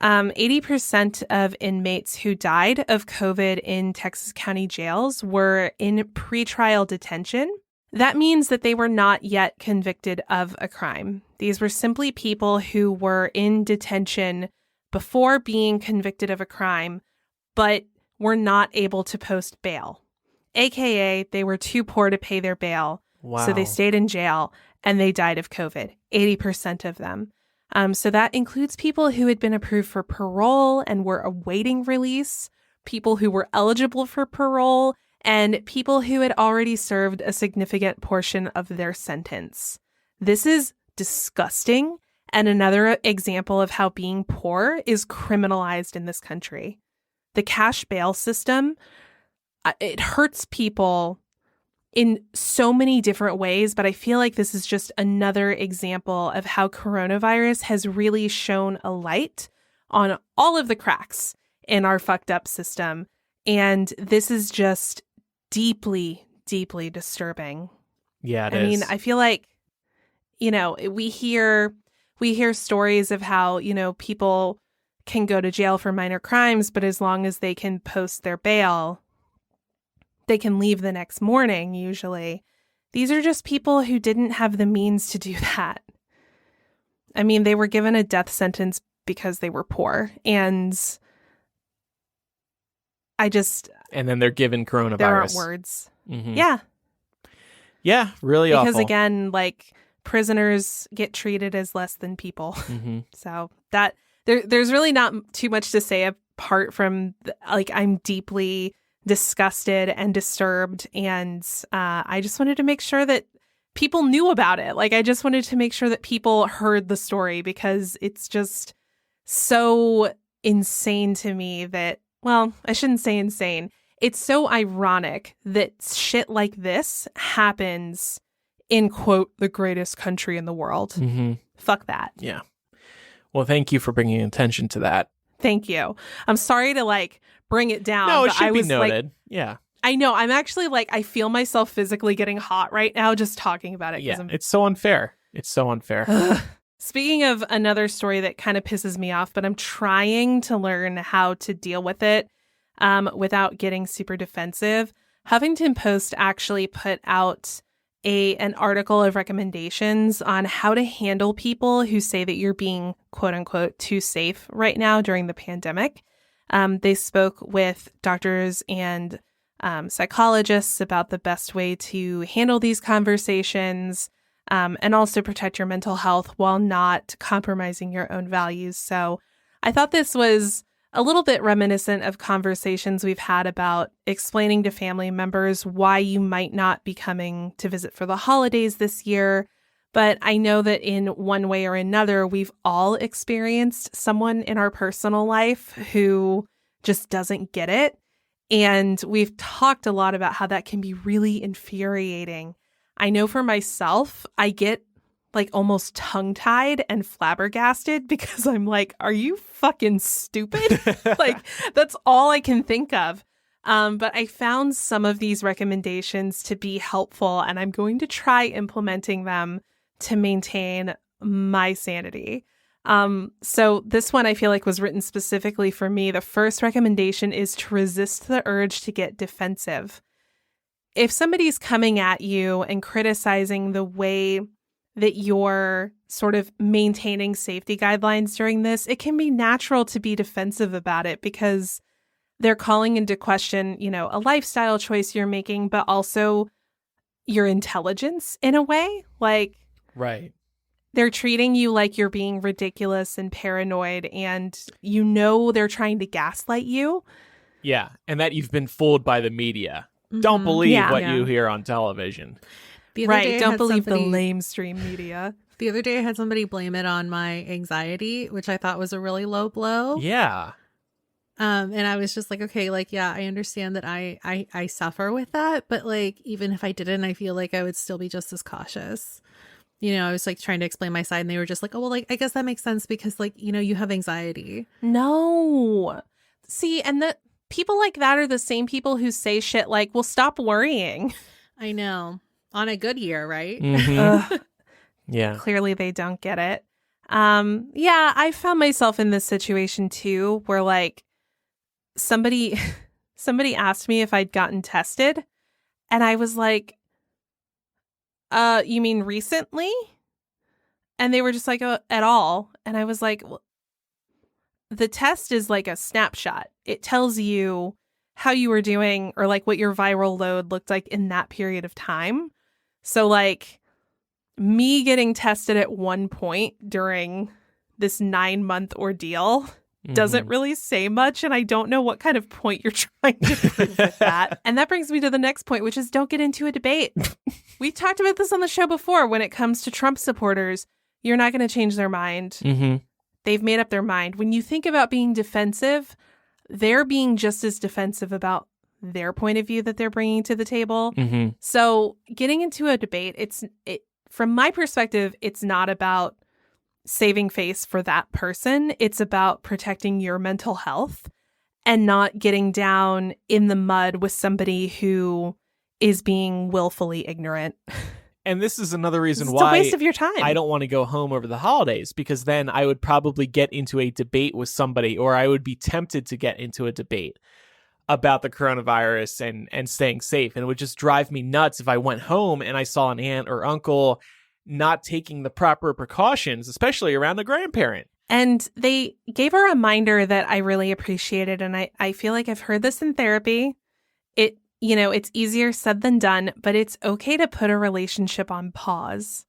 80% of inmates who died of COVID in Texas county jails were in pretrial detention. That means that they were not yet convicted of a crime. These were simply people who were in detention before being convicted of a crime, but were not able to post bail. AKA, they were too poor to pay their bail. Wow. So they stayed in jail and they died of COVID, 80% of them. So that includes people who had been approved for parole and were awaiting release, people who were eligible for parole, and people who had already served a significant portion of their sentence. This is disgusting, and another example of how being poor is criminalized in this country. The cash bail system, it hurts people in so many different ways, but I feel like this is just another example of how coronavirus has really shone a light on all of the cracks in our fucked up system. And this is just deeply, deeply disturbing. Yeah, it is. I feel like, we hear stories of how, people can go to jail for minor crimes, but as long as they can post their bail, they can leave the next morning usually. These are just people who didn't have the means to do that. I mean, they were given a death sentence because they were poor. And And then they're given coronavirus. There aren't words. Mm-hmm. Yeah. Yeah, really awful. Because again, like, prisoners get treated as less than people. Mm-hmm. So that there's really not too much to say apart from, like, I'm deeply disgusted and disturbed. And I just wanted to make sure that people knew about it. Like, I just wanted to make sure that people heard the story, because it's just so insane to me that, well, I shouldn't say insane. It's so ironic that shit like this happens in, quote, the greatest country in the world. Mm-hmm. Fuck that. Yeah. Well, thank you for bringing attention to that. Thank you. I'm sorry to, like, bring it down. No, it but should I be was noted. Like, yeah. I know. I'm actually, like, I feel myself physically getting hot right now just talking about it. Yeah, it's so unfair. It's so unfair. Speaking of another story that kind of pisses me off, but I'm trying to learn how to deal with it without getting super defensive. Huffington Post actually put out an article of recommendations on how to handle people who say that you're being, quote unquote, too safe right now during the pandemic. They spoke with doctors and psychologists about the best way to handle these conversations and also protect your mental health while not compromising your own values. So I thought this was a little bit reminiscent of conversations we've had about explaining to family members why you might not be coming to visit for the holidays this year. But I know that in one way or another, we've all experienced someone in our personal life who just doesn't get it. And we've talked a lot about how that can be really infuriating. I know for myself, I get like almost tongue-tied and flabbergasted because I'm like, are you fucking stupid? Like, that's all I can think of. But I found some of these recommendations to be helpful, and I'm going to try implementing them to maintain my sanity. So this one I feel like was written specifically for me. The first recommendation is to resist the urge to get defensive. If somebody's coming at you and criticizing the way that you're sort of maintaining safety guidelines during this, it can be natural to be defensive about it because they're calling into question, you know, a lifestyle choice you're making, but also your intelligence in a way. Like, right. They're treating you like you're being ridiculous and paranoid, and you know they're trying to gaslight you. Yeah, and that you've been fooled by the media. Mm-hmm. Don't believe what you hear on television. Right, don't believe the lamestream media. The other day I had somebody blame it on my anxiety, which I thought was a really low blow. Yeah. And I was just like, okay, like, yeah, I understand that I suffer with that, but like, even if I didn't, I feel like I would still be just as cautious. You know, I was like trying to explain my side and they were just like, oh, well, like, I guess that makes sense because like, you know, you have anxiety. No. See, and the people like that are the same people who say shit like, well, stop worrying. I know. On a good year, right? Mm-hmm. Yeah. Clearly they don't get it. Yeah, I found myself in this situation too, where like somebody asked me if I'd gotten tested, and I was like, you mean recently? And they were just like, at all. And I was like, well, the test is like a snapshot. It tells you how you were doing or like what your viral load looked like in that period of time. So like me getting tested at one point during this 9-month ordeal doesn't really say much. And I don't know what kind of point you're trying to prove with that. And that brings me to the next point, which is don't get into a debate. We talked about this on the show before. When it comes to Trump supporters, you're not going to change their mind. Mm-hmm. They've made up their mind. When you think about being defensive, they're being just as defensive about their point of view that they're bringing to the table. Mm-hmm. So getting into a debate, from my perspective, it's not about saving face for that person. It's about protecting your mental health and not getting down in the mud with somebody who is being willfully ignorant. And this is another reason it's why a waste of your time. I don't want to go home over the holidays, because then I would probably get into a debate with somebody, or I would be tempted to get into a debate. about the coronavirus and staying safe. And it would just drive me nuts if I went home and I saw an aunt or uncle not taking the proper precautions, especially around a grandparent. And they gave a reminder that I really appreciated. And I feel like I've heard this in therapy. It's easier said than done, but it's okay to put a relationship on pause.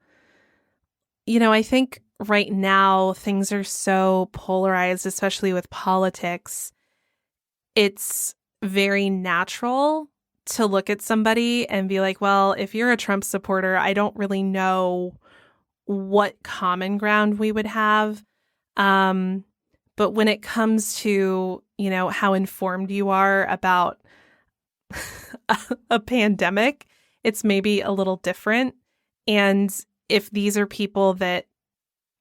I think right now things are so polarized, especially with politics. It's very natural to look at somebody and be like, well, if you're a Trump supporter, I don't really know what common ground we would have. But when it comes to, how informed you are about a pandemic, it's maybe a little different. And if these are people that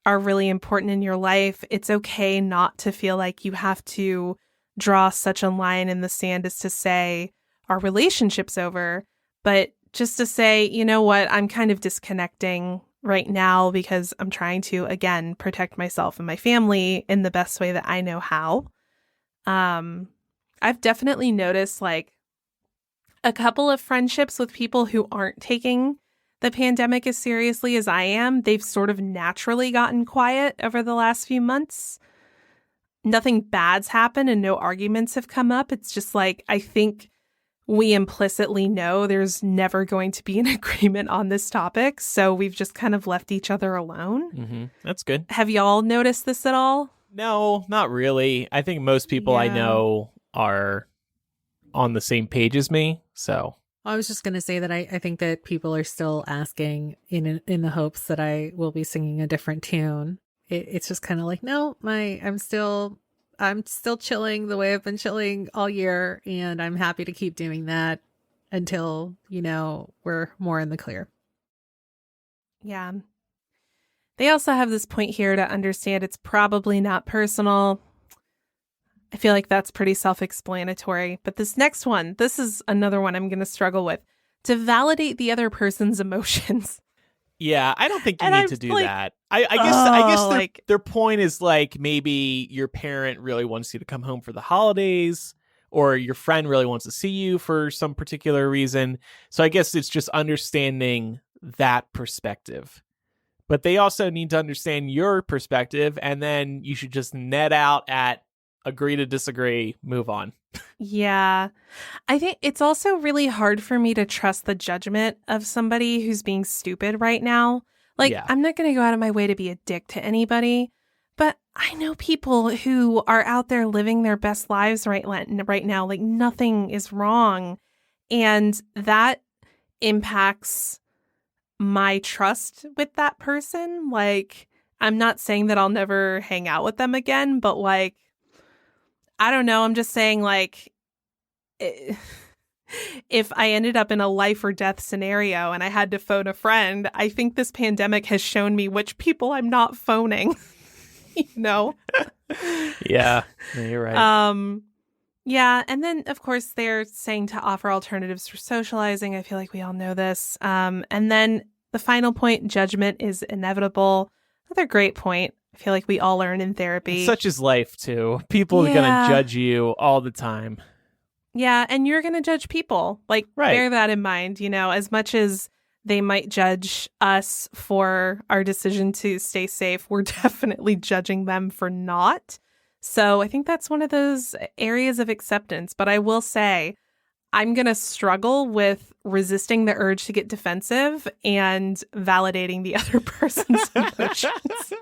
are really important in your life, it's okay not to feel like you have to draw such a line in the sand as to say our relationship's over, but just to say, you know what, I'm kind of disconnecting right now because I'm trying to, again, protect myself and my family in the best way that I know how. I've definitely noticed like a couple of friendships with people who aren't taking the pandemic as seriously as I am. They've sort of naturally gotten quiet over the last few months. Nothing bad's happened and no arguments have come up. It's just like, I think we implicitly know there's never going to be an agreement on this topic. So we've just kind of left each other alone. Mm-hmm. That's good. Have y'all noticed this at all? No, not really. I think most people I know are on the same page as me. So I was just going to say that I think that people are still asking in the hopes that I will be singing a different tune. It's just kind of like, no, I'm still chilling the way I've been chilling all year, and I'm happy to keep doing that until, we're more in the clear. Yeah. They also have this point here to understand it's probably not personal. I feel like that's pretty self-explanatory. But this next one, this is another one I'm going to struggle with. To validate the other person's emotions. Yeah, I don't think you need to do that. I guess their point is like maybe your parent really wants you to come home for the holidays, or your friend really wants to see you for some particular reason. So I guess it's just understanding that perspective. But they also need to understand your perspective, and then you should just net out at agree to disagree, move on. Yeah. I think it's also really hard for me to trust the judgment of somebody who's being stupid right now. Like, I'm not going to go out of my way to be a dick to anybody, but I know people who are out there living their best lives right now. Like, nothing is wrong. And that impacts my trust with that person. Like, I'm not saying that I'll never hang out with them again, but like, I don't know. I'm just saying, like, if I ended up in a life or death scenario and I had to phone a friend, I think this pandemic has shown me which people I'm not phoning. Yeah, you're right. Yeah. And then, of course, they're saying to offer alternatives for socializing. I feel like we all know this. And then the final point, judgment is inevitable. Another great point. I feel like we all learn in therapy. Such is life, too. People are going to judge you all the time. Yeah, and you're going to judge people. Like, bear that in mind, as much as they might judge us for our decision to stay safe, we're definitely judging them for not. So I think that's one of those areas of acceptance. But I will say, I'm going to struggle with resisting the urge to get defensive and validating the other person's emotions.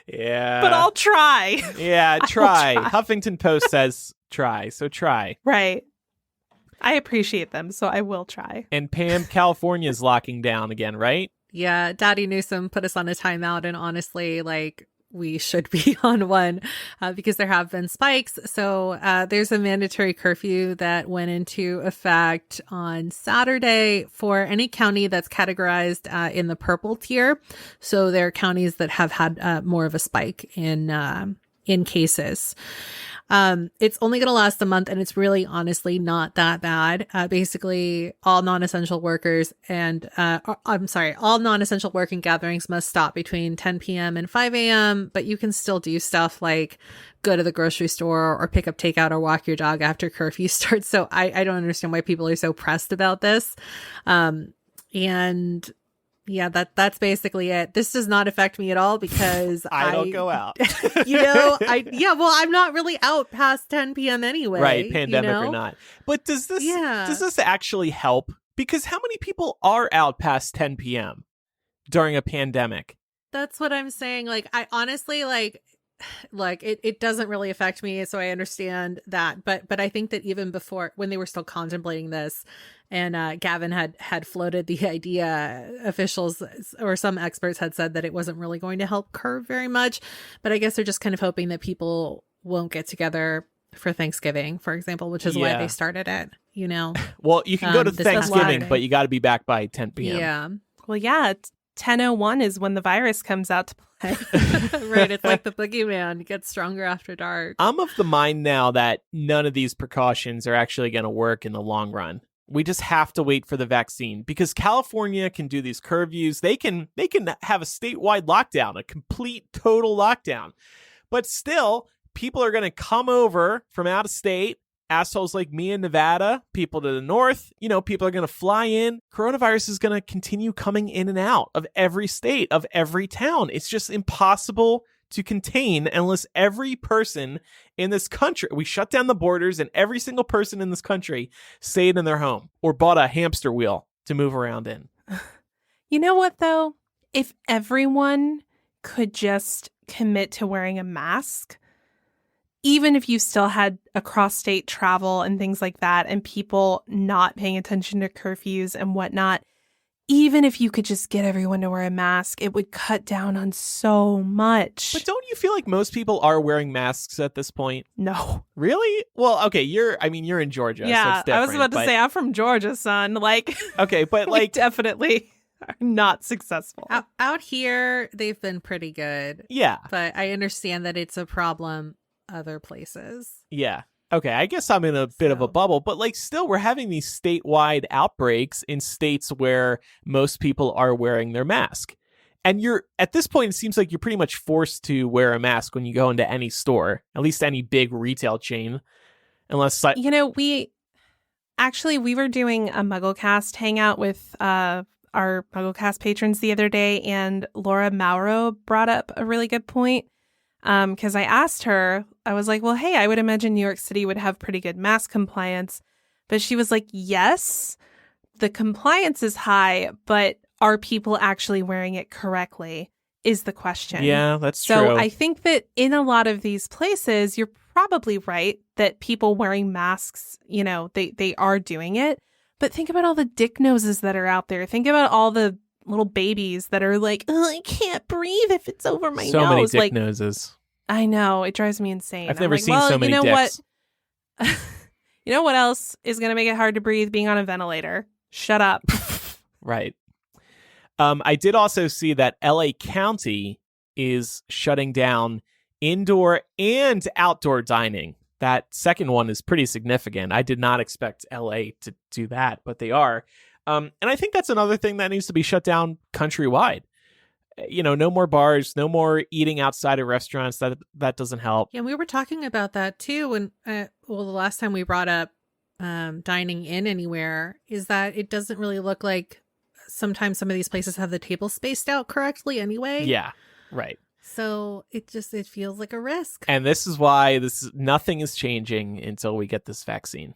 Yeah. But I'll try. Yeah, try. Huffington Post says try, so try. Right. I appreciate them, so I will try. And Pam, California's locking down again, right? Yeah, Daddy Newsom put us on a timeout, and honestly, like, we should be on one because there have been spikes. So there's a mandatory curfew that went into effect on Saturday for any county that's categorized in the purple tier. So there are counties that have had more of a spike in cases. It's only going to last a month, and it's really honestly not that bad. Basically, all non-essential workers and all non-essential work and gatherings must stop between 10 p.m. and 5 a.m., but you can still do stuff like go to the grocery store or pick up takeout or walk your dog after curfew starts. So I don't understand why people are so pressed about this. And yeah, that's basically it. This does not affect me at all because I don't go out. I'm not really out past 10 p.m. anyway. Right, pandemic or not. But does this actually help? Because how many people are out past 10 p.m. during a pandemic? That's what I'm saying. Like, I honestly it doesn't really affect me, so I understand that. But I think that even before, when they were still contemplating this, and Gavin had floated the idea, officials or some experts had said that it wasn't really going to help curb very much. But I guess they're just kind of hoping that people won't get together for Thanksgiving, for example, which is why they started it, you know? Well, you can go to Thanksgiving, but you got to be back by 10 p.m. Yeah. Well, yeah, 10:01 is when the virus comes out to play. Right, it's like the boogeyman. It gets stronger after dark. I'm of the mind now that none of these precautions are actually going to work in the long run. We just have to wait for the vaccine because California can do these curfews. They can have a statewide lockdown, a complete total lockdown. But still, people are going to come over from out of state. Assholes like me in Nevada, people to the north, people are going to fly in. Coronavirus is going to continue coming in and out of every state, of every town. It's just impossible to contain unless every person in this country, we shut down the borders and every single person in this country stayed in their home or bought a hamster wheel to move around in. You know what, though? If everyone could just commit to wearing a mask, even if you still had across-state travel and things like that and people not paying attention to curfews and whatnot, even if you could just get everyone to wear a mask, it would cut down on so much. But don't you feel like most people are wearing masks at this point? No. Really? Well, okay, you're in Georgia. Yeah, so I was about to say, I'm from Georgia, son. Okay, but definitely are not successful. Out here, they've been pretty good. Yeah. But I understand that it's a problem other places. Yeah. Okay, I guess I'm in a bit of a bubble, but still we're having these statewide outbreaks in states where most people are wearing their mask. And at this point, it seems like you're pretty much forced to wear a mask when you go into any store, at least any big retail chain, unless... we were doing a MuggleCast hangout with our MuggleCast patrons the other day, and Laura Mauro brought up a really good point. Because I asked her, I was like, well, hey, I would imagine New York City would have pretty good mask compliance. But she was like, yes, the compliance is high, but are people actually wearing it correctly is the question. Yeah, that's true. So I think that in a lot of these places, you're probably right that people wearing masks, they are doing it. But think about all the dick noses that are out there. Think about all the little babies that are like, oh, I can't breathe if it's over my nose. So many dick noses. I know. It drives me insane. I've never seen so many dicks. What? You know what else is going to make it hard to breathe? Being on a ventilator. Shut up. Right. I did also see that LA County is shutting down indoor and outdoor dining. That second one is pretty significant. I did not expect LA to do that, but they are. And I think that's another thing that needs to be shut down countrywide. No more bars, no more eating outside of restaurants. That doesn't help. Yeah, we were talking about that too when, the last time we brought up dining in anywhere, is that it doesn't really look like sometimes some of these places have the table spaced out correctly anyway. Yeah, right. So it feels like a risk. And this is why nothing is changing until we get this vaccine.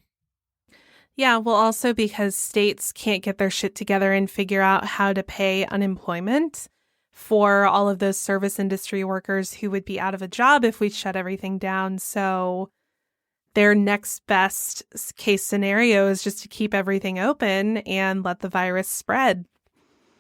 Yeah, well, also because states can't get their shit together and figure out how to pay unemployment for all of those service industry workers who would be out of a job if we shut everything down. So their next best case scenario is just to keep everything open and let the virus spread.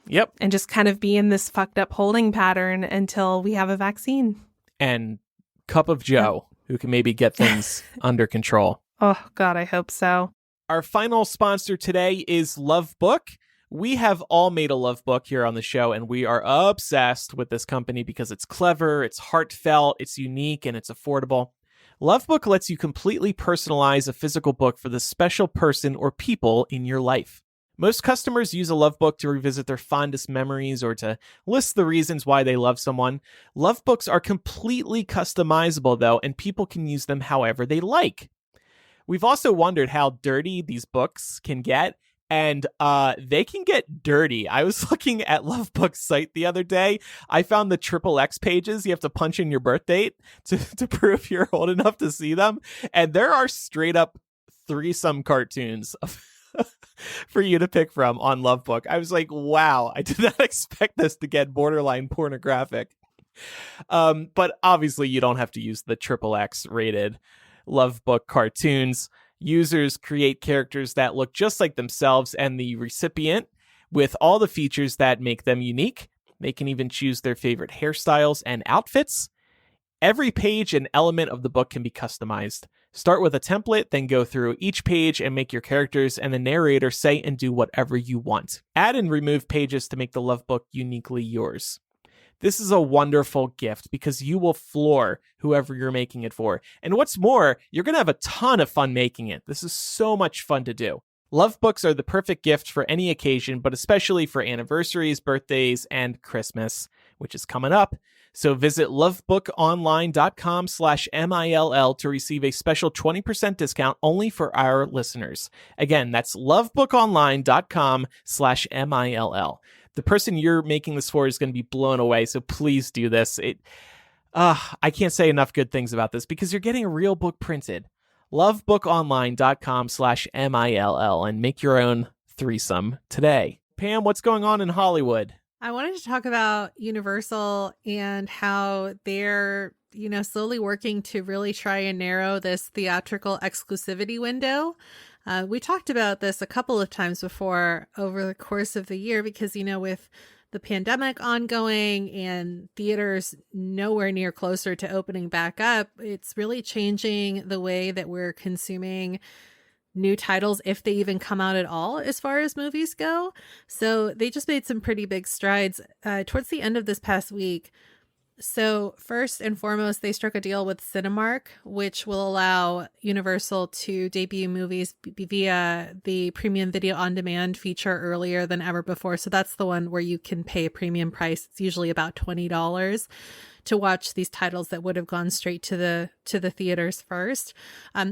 Yep. And just kind of be in this fucked up holding pattern until we have a vaccine. And Cup of Joe, who can maybe get things under control. Oh, God, I hope so. Our final sponsor today is Love Book. We have all made a love book here on the show, and we are obsessed with this company because it's clever, it's heartfelt, it's unique, and it's affordable. Lovebook lets you completely personalize a physical book for the special person or people in your life. Most customers use a Lovebook to revisit their fondest memories or to list the reasons why they love someone. Lovebooks are completely customizable, though, and people can use them however they like. We've also wondered how dirty these books can get, and they can get dirty. I was looking at Lovebook's site the other day. I found the XXX pages. You have to punch in your birth date to prove you're old enough to see them. And there are straight up threesome cartoons for you to pick from on Lovebook. I was like, wow, I did not expect this to get borderline pornographic. But obviously you don't have to use the XXX rated Lovebook cartoons. Users create characters that look just like themselves and the recipient with all the features that make them unique. They can even choose their favorite hairstyles and outfits. Every page and element of the book can be customized. Start with a template, then go through each page and make your characters and the narrator say and do whatever you want. Add and remove pages to make the Lovebook uniquely yours. This is a wonderful gift because you will floor whoever you're making it for. And what's more, you're going to have a ton of fun making it. This is so much fun to do. Lovebooks are the perfect gift for any occasion, but especially for anniversaries, birthdays, and Christmas, which is coming up. So visit lovebookonline.com/MILL to receive a special 20% discount only for our listeners. Again, that's lovebookonline.com/MILL. The person you're making this for is going to be blown away, so please do this. I can't say enough good things about this because you're getting a real book printed. Lovebookonline.com/MILL and make your own threesome today. Pam, what's going on in Hollywood? I wanted to talk about Universal and how they're, slowly working to really try and narrow this theatrical exclusivity window. We talked about this a couple of times before over the course of the year because, with the pandemic ongoing and theaters nowhere near closer to opening back up, it's really changing the way that we're consuming new titles, if they even come out at all, as far as movies go. So they just made some pretty big strides towards the end of this past week. So first and foremost, they struck a deal with Cinemark, which will allow Universal to debut movies via the premium video on demand feature earlier than ever before. So that's the one where you can pay a premium price. It's usually about $20 to watch these titles that would have gone straight to the theaters first.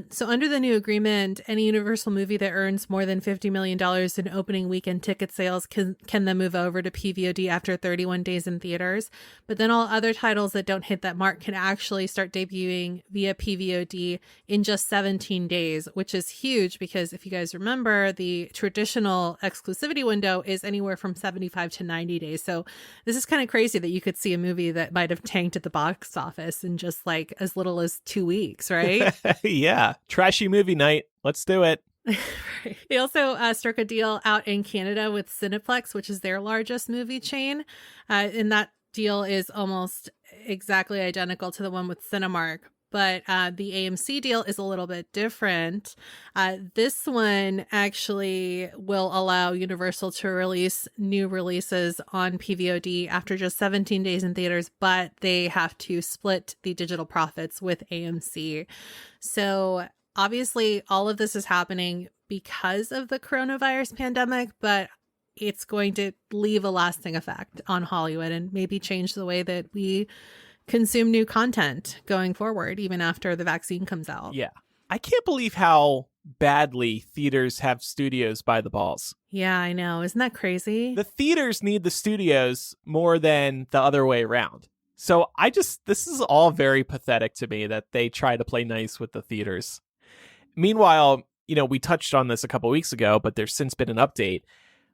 So under the new agreement, any Universal movie that earns more than $50 million in opening weekend ticket sales can then move over to PVOD after 31 days in theaters. But then all other titles that don't hit that mark can actually start debuting via PVOD in just 17 days, which is huge because if you guys remember, the traditional exclusivity window is anywhere from 75 to 90 days. So this is kind of crazy that you could see a movie that might have tanked at the box office in just like as little as 2 weeks, right? Yeah. Trashy movie night. Let's do it. Right. They also struck a deal out in Canada with Cineplex, which is their largest movie chain. And that deal is almost exactly identical to the one with Cinemark. But the AMC deal is a little bit different. This one actually will allow Universal to release new releases on PVOD after just 17 days in theaters, but they have to split the digital profits with AMC. So obviously all of this is happening because of the coronavirus pandemic, but it's going to leave a lasting effect on Hollywood and maybe change the way that we consume new content going forward, even after the vaccine comes out. Yeah. I can't believe how badly theaters have studios by the balls. Yeah, I know. Isn't that crazy? The theaters need the studios more than the other way around. So this is all very pathetic to me that they try to play nice with the theaters. Meanwhile, we touched on this a couple weeks ago, but there's since been an update.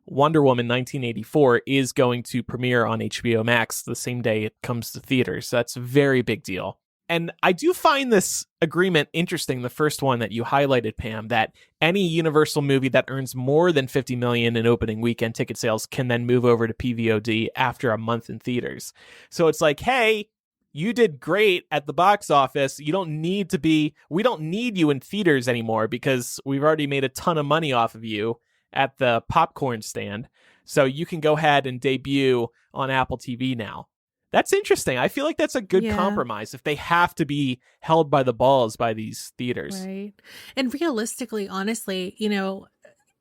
Wonder Woman 1984 is going to premiere on HBO Max the same day it comes to theaters. So that's a very big deal. And I do find this agreement interesting, the first one that you highlighted, Pam, that any Universal movie that earns more than $50 million in opening weekend ticket sales can then move over to PVOD after a month in theaters. So it's like, hey, you did great at the box office. We don't need you in theaters anymore because we've already made a ton of money off of you at the popcorn stand. So you can go ahead and debut on Apple TV now. That's interesting. I feel like that's a good compromise if they have to be held by the balls by these theaters. Right. And realistically, honestly, you know,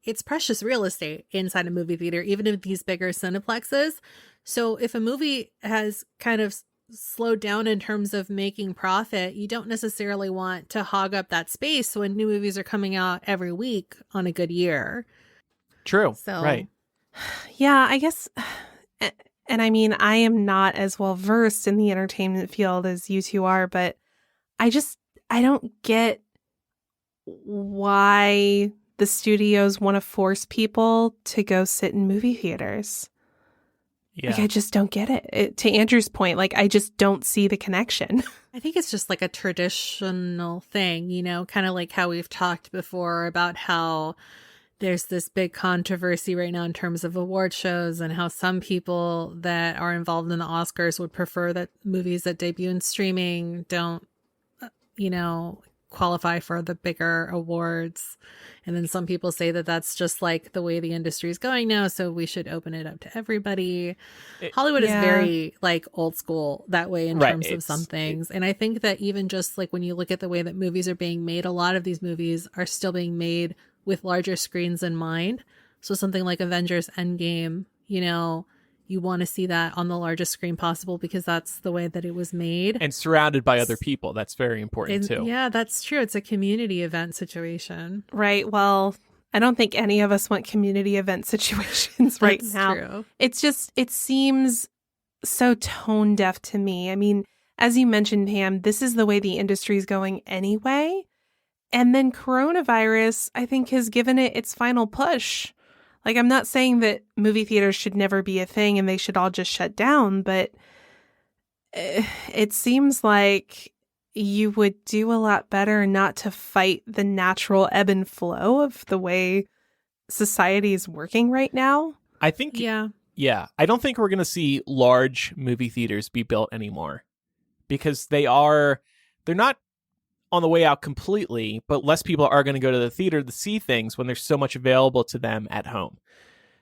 it's precious real estate inside a movie theater, even in these bigger cineplexes. So if a movie has kind of slowed down in terms of making profit, you don't necessarily want to hog up that space when new movies are coming out every week on a good year. True. So, right. Yeah, I guess. And I mean, I am not as well versed in the entertainment field as you two are, but I don't get why the studios want to force people to go sit in movie theaters. Yeah. Like, I just don't get it. To Andrew's point, like, I just don't see the connection. I think it's just like a traditional thing, you know, kind of like how we've talked before about how there's this big controversy right now in terms of award shows and how some people that are involved in the Oscars would prefer that movies that debut in streaming don't, you know, qualify for the bigger awards. And then some people say that that's just like the way the industry is going now, so we should open it up to everybody. Hollywood is very like old school that way in terms of some things. And I think that even just like when you look at the way that movies are being made, a lot of these movies are still being made with larger screens in mind. So something like Avengers Endgame, you know, you want to see that on the largest screen possible because that's the way that it was made. And surrounded by other people. That's very important too. Yeah, that's true. It's a community event situation. Right. Well, I don't think any of us want community event situations right now. True. It's just, it seems so tone deaf to me. I mean, as you mentioned, Pam, this is the way the industry is going anyway. And then coronavirus, I think, has given it its final push. Like, I'm not saying that movie theaters should never be a thing and they should all just shut down, but it seems like you would do a lot better not to fight the natural ebb and flow of the way society is working right now. I think, yeah, I don't think we're going to see large movie theaters be built anymore because they're not on the way out completely, but less people are going to go to the theater to see things when there's so much available to them at home.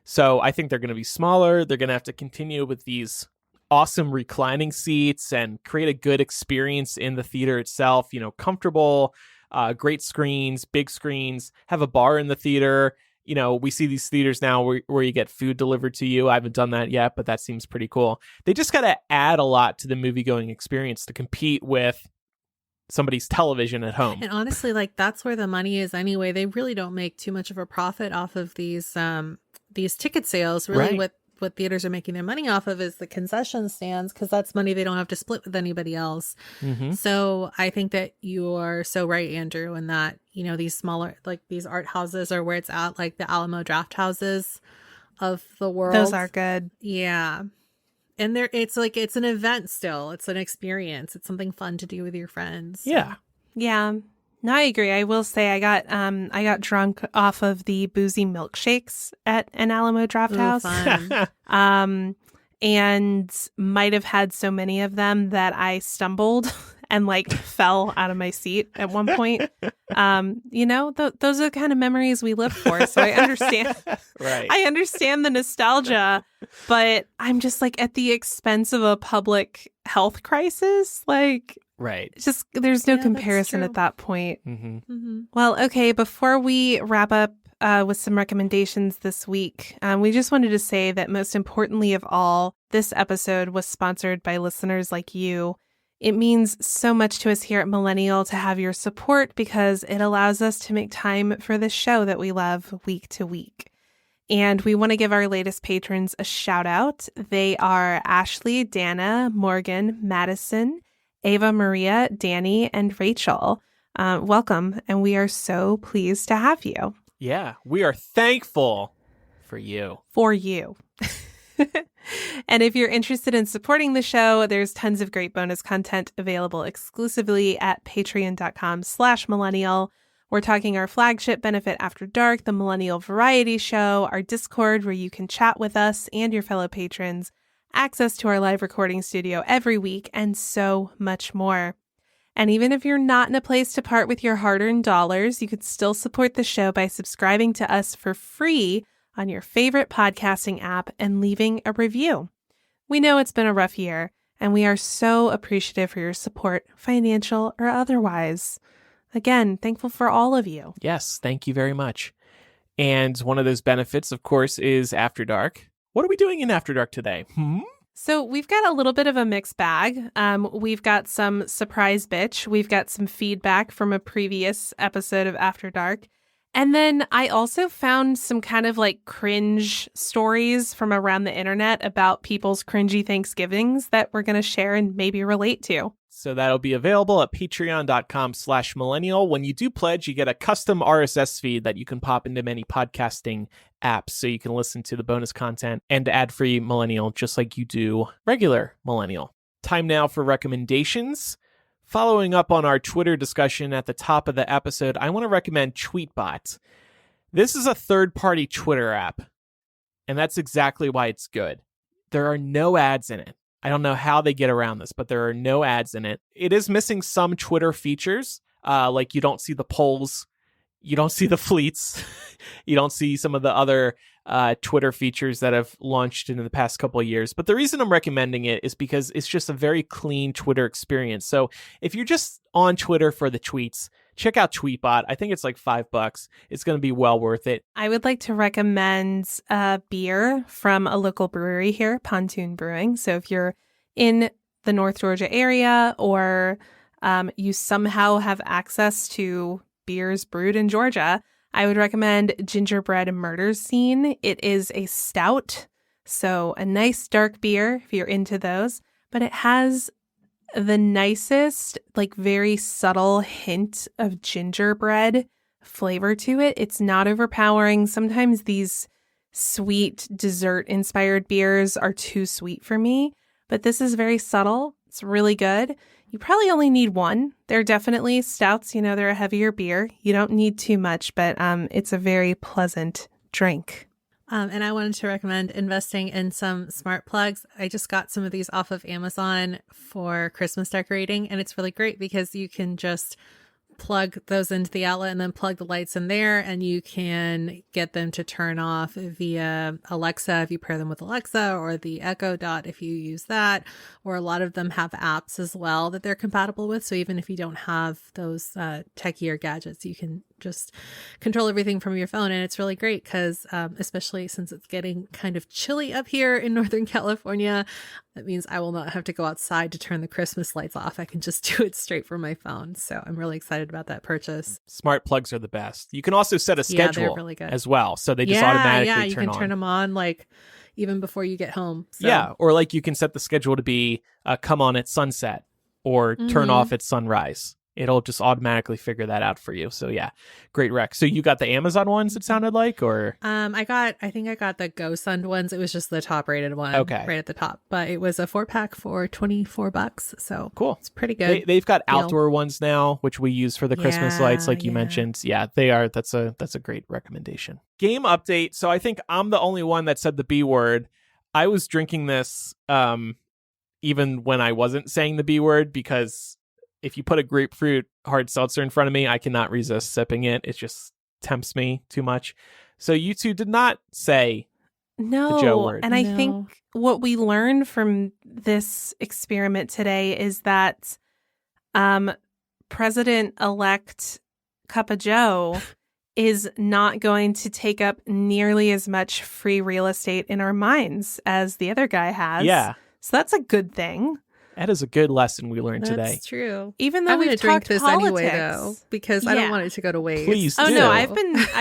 So I think they're going to be smaller. They're going to have to continue with these awesome reclining seats and create a good experience in the theater itself, you know, comfortable, great screens, big screens, have a bar in the theater. You know, we see these theaters now where you get food delivered to you. I haven't done that yet, but that seems pretty cool. They just got to add a lot to the movie-going experience to compete with somebody's television at home. And honestly, like, that's where the money is anyway. They really don't make too much of a profit off of these ticket sales. Really, what theaters are making their money off of is the concession stands, because that's money they don't have to split with anybody else. Mm-hmm. So I think that you are so right, Andrew, in that, you know, these smaller, like these art houses are where it's at, like the Alamo Draft Houses of the world. Those are good. Yeah. And it's like, it's an event still. It's an experience. It's something fun to do with your friends. Yeah. Yeah. No, I agree. I will say I got drunk off of the boozy milkshakes at an Alamo Draft House. Fun. And might have had so many of them that I stumbled and like fell out of my seat at one point. You know, those are the kind of memories we live for. So I understand. Right. I understand the nostalgia, but I'm just like at the expense of a public health crisis. Like, right. It's just there's no comparison at that point. Mm-hmm. Mm-hmm. Well, okay. Before we wrap up with some recommendations this week, we just wanted to say that most importantly of all, this episode was sponsored by listeners like you. It means so much to us here at Millennial to have your support because it allows us to make time for the show that we love week to week. And we want to give our latest patrons a shout out. They are Ashley, Dana, Morgan, Madison, Ava Maria, Danny, and Rachel. Welcome, and we are so pleased to have you. Yeah, we are thankful for you. For you. And if you're interested in supporting the show, there's tons of great bonus content available exclusively at patreon.com/millennial. We're talking our flagship Benefit After Dark, the Millennial Variety Show, our Discord where you can chat with us and your fellow patrons, access to our live recording studio every week, and so much more. And even if you're not in a place to part with your hard-earned dollars, you could still support the show by subscribing to us for free on your favorite podcasting app and leaving a review. We know it's been a rough year, And we are so appreciative for your support, financial or otherwise. Again, thankful for all of you. Yes, thank you very much. And one of those benefits, of course, is After Dark. What are we doing in After Dark today? So we've got a little bit of a mixed bag. We've got some surprise bitch. We've got some feedback from a previous episode of After Dark. And then I also found some kind of like cringe stories from around the internet about people's cringy Thanksgivings that we're going to share and maybe relate to. So that'll be available at patreon.com/millennial. When you do pledge, you get a custom RSS feed that you can pop into many podcasting apps so you can listen to the bonus content and ad-free Millennial just like you do regular Millennial. Time now for recommendations. Following up on our Twitter discussion at the top of the episode, I want to recommend Tweetbot. This is a third-party Twitter app, and that's exactly why it's good. There are no ads in it. I don't know how they get around this, but there are no ads in it. It is missing some Twitter features, like you don't see the polls, you don't see the fleets, you don't see some of the other Twitter features that have launched in the past couple of years. But the reason I'm recommending it is because it's just a very clean Twitter experience. So if you're just on Twitter for the tweets, check out Tweetbot. I think it's like $5. It's going to be well worth it. I would like to recommend a beer from a local brewery here, Pontoon Brewing. So if you're in the North Georgia area or you somehow have access to beers brewed in Georgia, I would recommend Gingerbread Murder Scene. It is a stout, so a nice dark beer if you're into those, but it has the nicest, like very subtle hint of gingerbread flavor to it. It's not overpowering. Sometimes these sweet dessert-inspired beers are too sweet for me, but this is very subtle. It's really good. You probably only need one. They're definitely stouts. You know, they're a heavier beer. You don't need too much, but it's a very pleasant drink. And I wanted to recommend investing in some smart plugs. I just got some of these off of Amazon for Christmas decorating, and it's really great because you can just plug those into the outlet and then plug the lights in there, and you can get them to turn off via Alexa if you pair them with Alexa, or the Echo Dot if you use that, or a lot of them have apps as well that they're compatible with. So even if you don't have those techier gadgets, you can just control everything from your phone. And it's really great because especially since it's getting kind of chilly up here in Northern California, that means I will not have to go outside to turn the Christmas lights off. I can just do it straight from my phone. So I'm really excited about that purchase. Smart plugs are the best. You can also set a schedule really as well. So they just automatically turn on. Yeah, you can turn them on like even before you get home. So. Yeah, or like you can set the schedule to be come on at sunset or turn off at sunrise. It'll just automatically figure that out for you. So yeah, great rec. So you got the Amazon ones, it sounded like, or? I think I got the GoSund ones. It was just the top rated one. Okay. Right at the top. But it was a 4-pack for $24. So cool. It's pretty good. They've got outdoor ones now, which we use for the Christmas lights, like you mentioned. Yeah, they are. That's a great recommendation. Game update. So I think I'm the only one that said the B word. I was drinking this even when I wasn't saying the B word, because if you put a grapefruit hard seltzer in front of me, I cannot resist sipping it. It just tempts me too much. So you two did not say the Joe word. And I think what we learned from this experiment today is that President-elect Cup of Joe is not going to take up nearly as much free real estate in our minds as the other guy has. Yeah. So that's a good thing. That is a good lesson we learned today. That's true. Even though we've drink talked this politics. anyway, though, because I don't want it to go to waste. Please do. Oh no, I've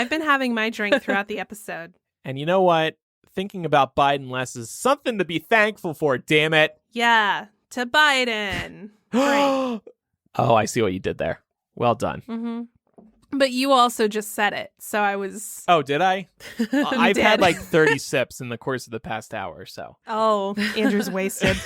been having my drink throughout the episode. And you know what? Thinking about Biden less is something to be thankful for. Damn it! Yeah, to Biden. Oh, I see what you did there. Well done. Mm-hmm. But you also just said it, so I was... Oh, did I? I've had like 30 sips in the course of the past hour or so. Oh, Andrew's wasted.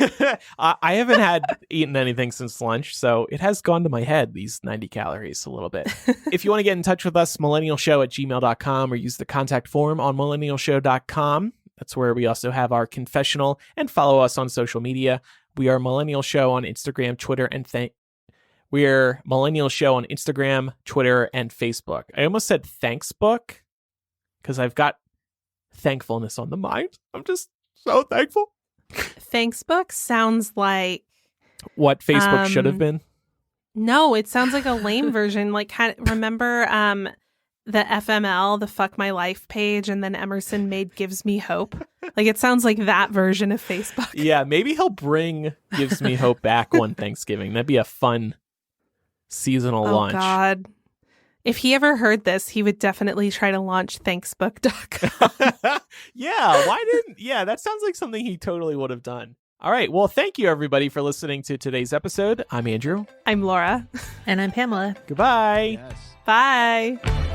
I haven't eaten anything since lunch, so it has gone to my head, these 90 calories a little bit. If you want to get in touch with us, millennialshow@gmail.com, or use the contact form on millennialshow.com. That's where we also have our confessional, and follow us on social media. We are Millennial Show on Instagram, Twitter, and We're Millennial Show on Instagram, Twitter, and Facebook. I almost said thanks book because I've got thankfulness on the mind. I'm just so thankful. Thanksbook sounds like what Facebook should have been. No, it sounds like a lame version. Like, remember the FML, the Fuck My Life page, and then Emerson made Gives Me Hope? Like, it sounds like that version of Facebook. Yeah, maybe he'll bring Gives Me Hope back one Thanksgiving. That'd be a fun seasonal launch. Oh, God. If he ever heard this, he would definitely try to launch thanksbook.com. Yeah, that sounds like something he totally would have done. All right. Well, thank you, everybody, for listening to today's episode. I'm Andrew. I'm Laura. And I'm Pamela. Goodbye. Bye.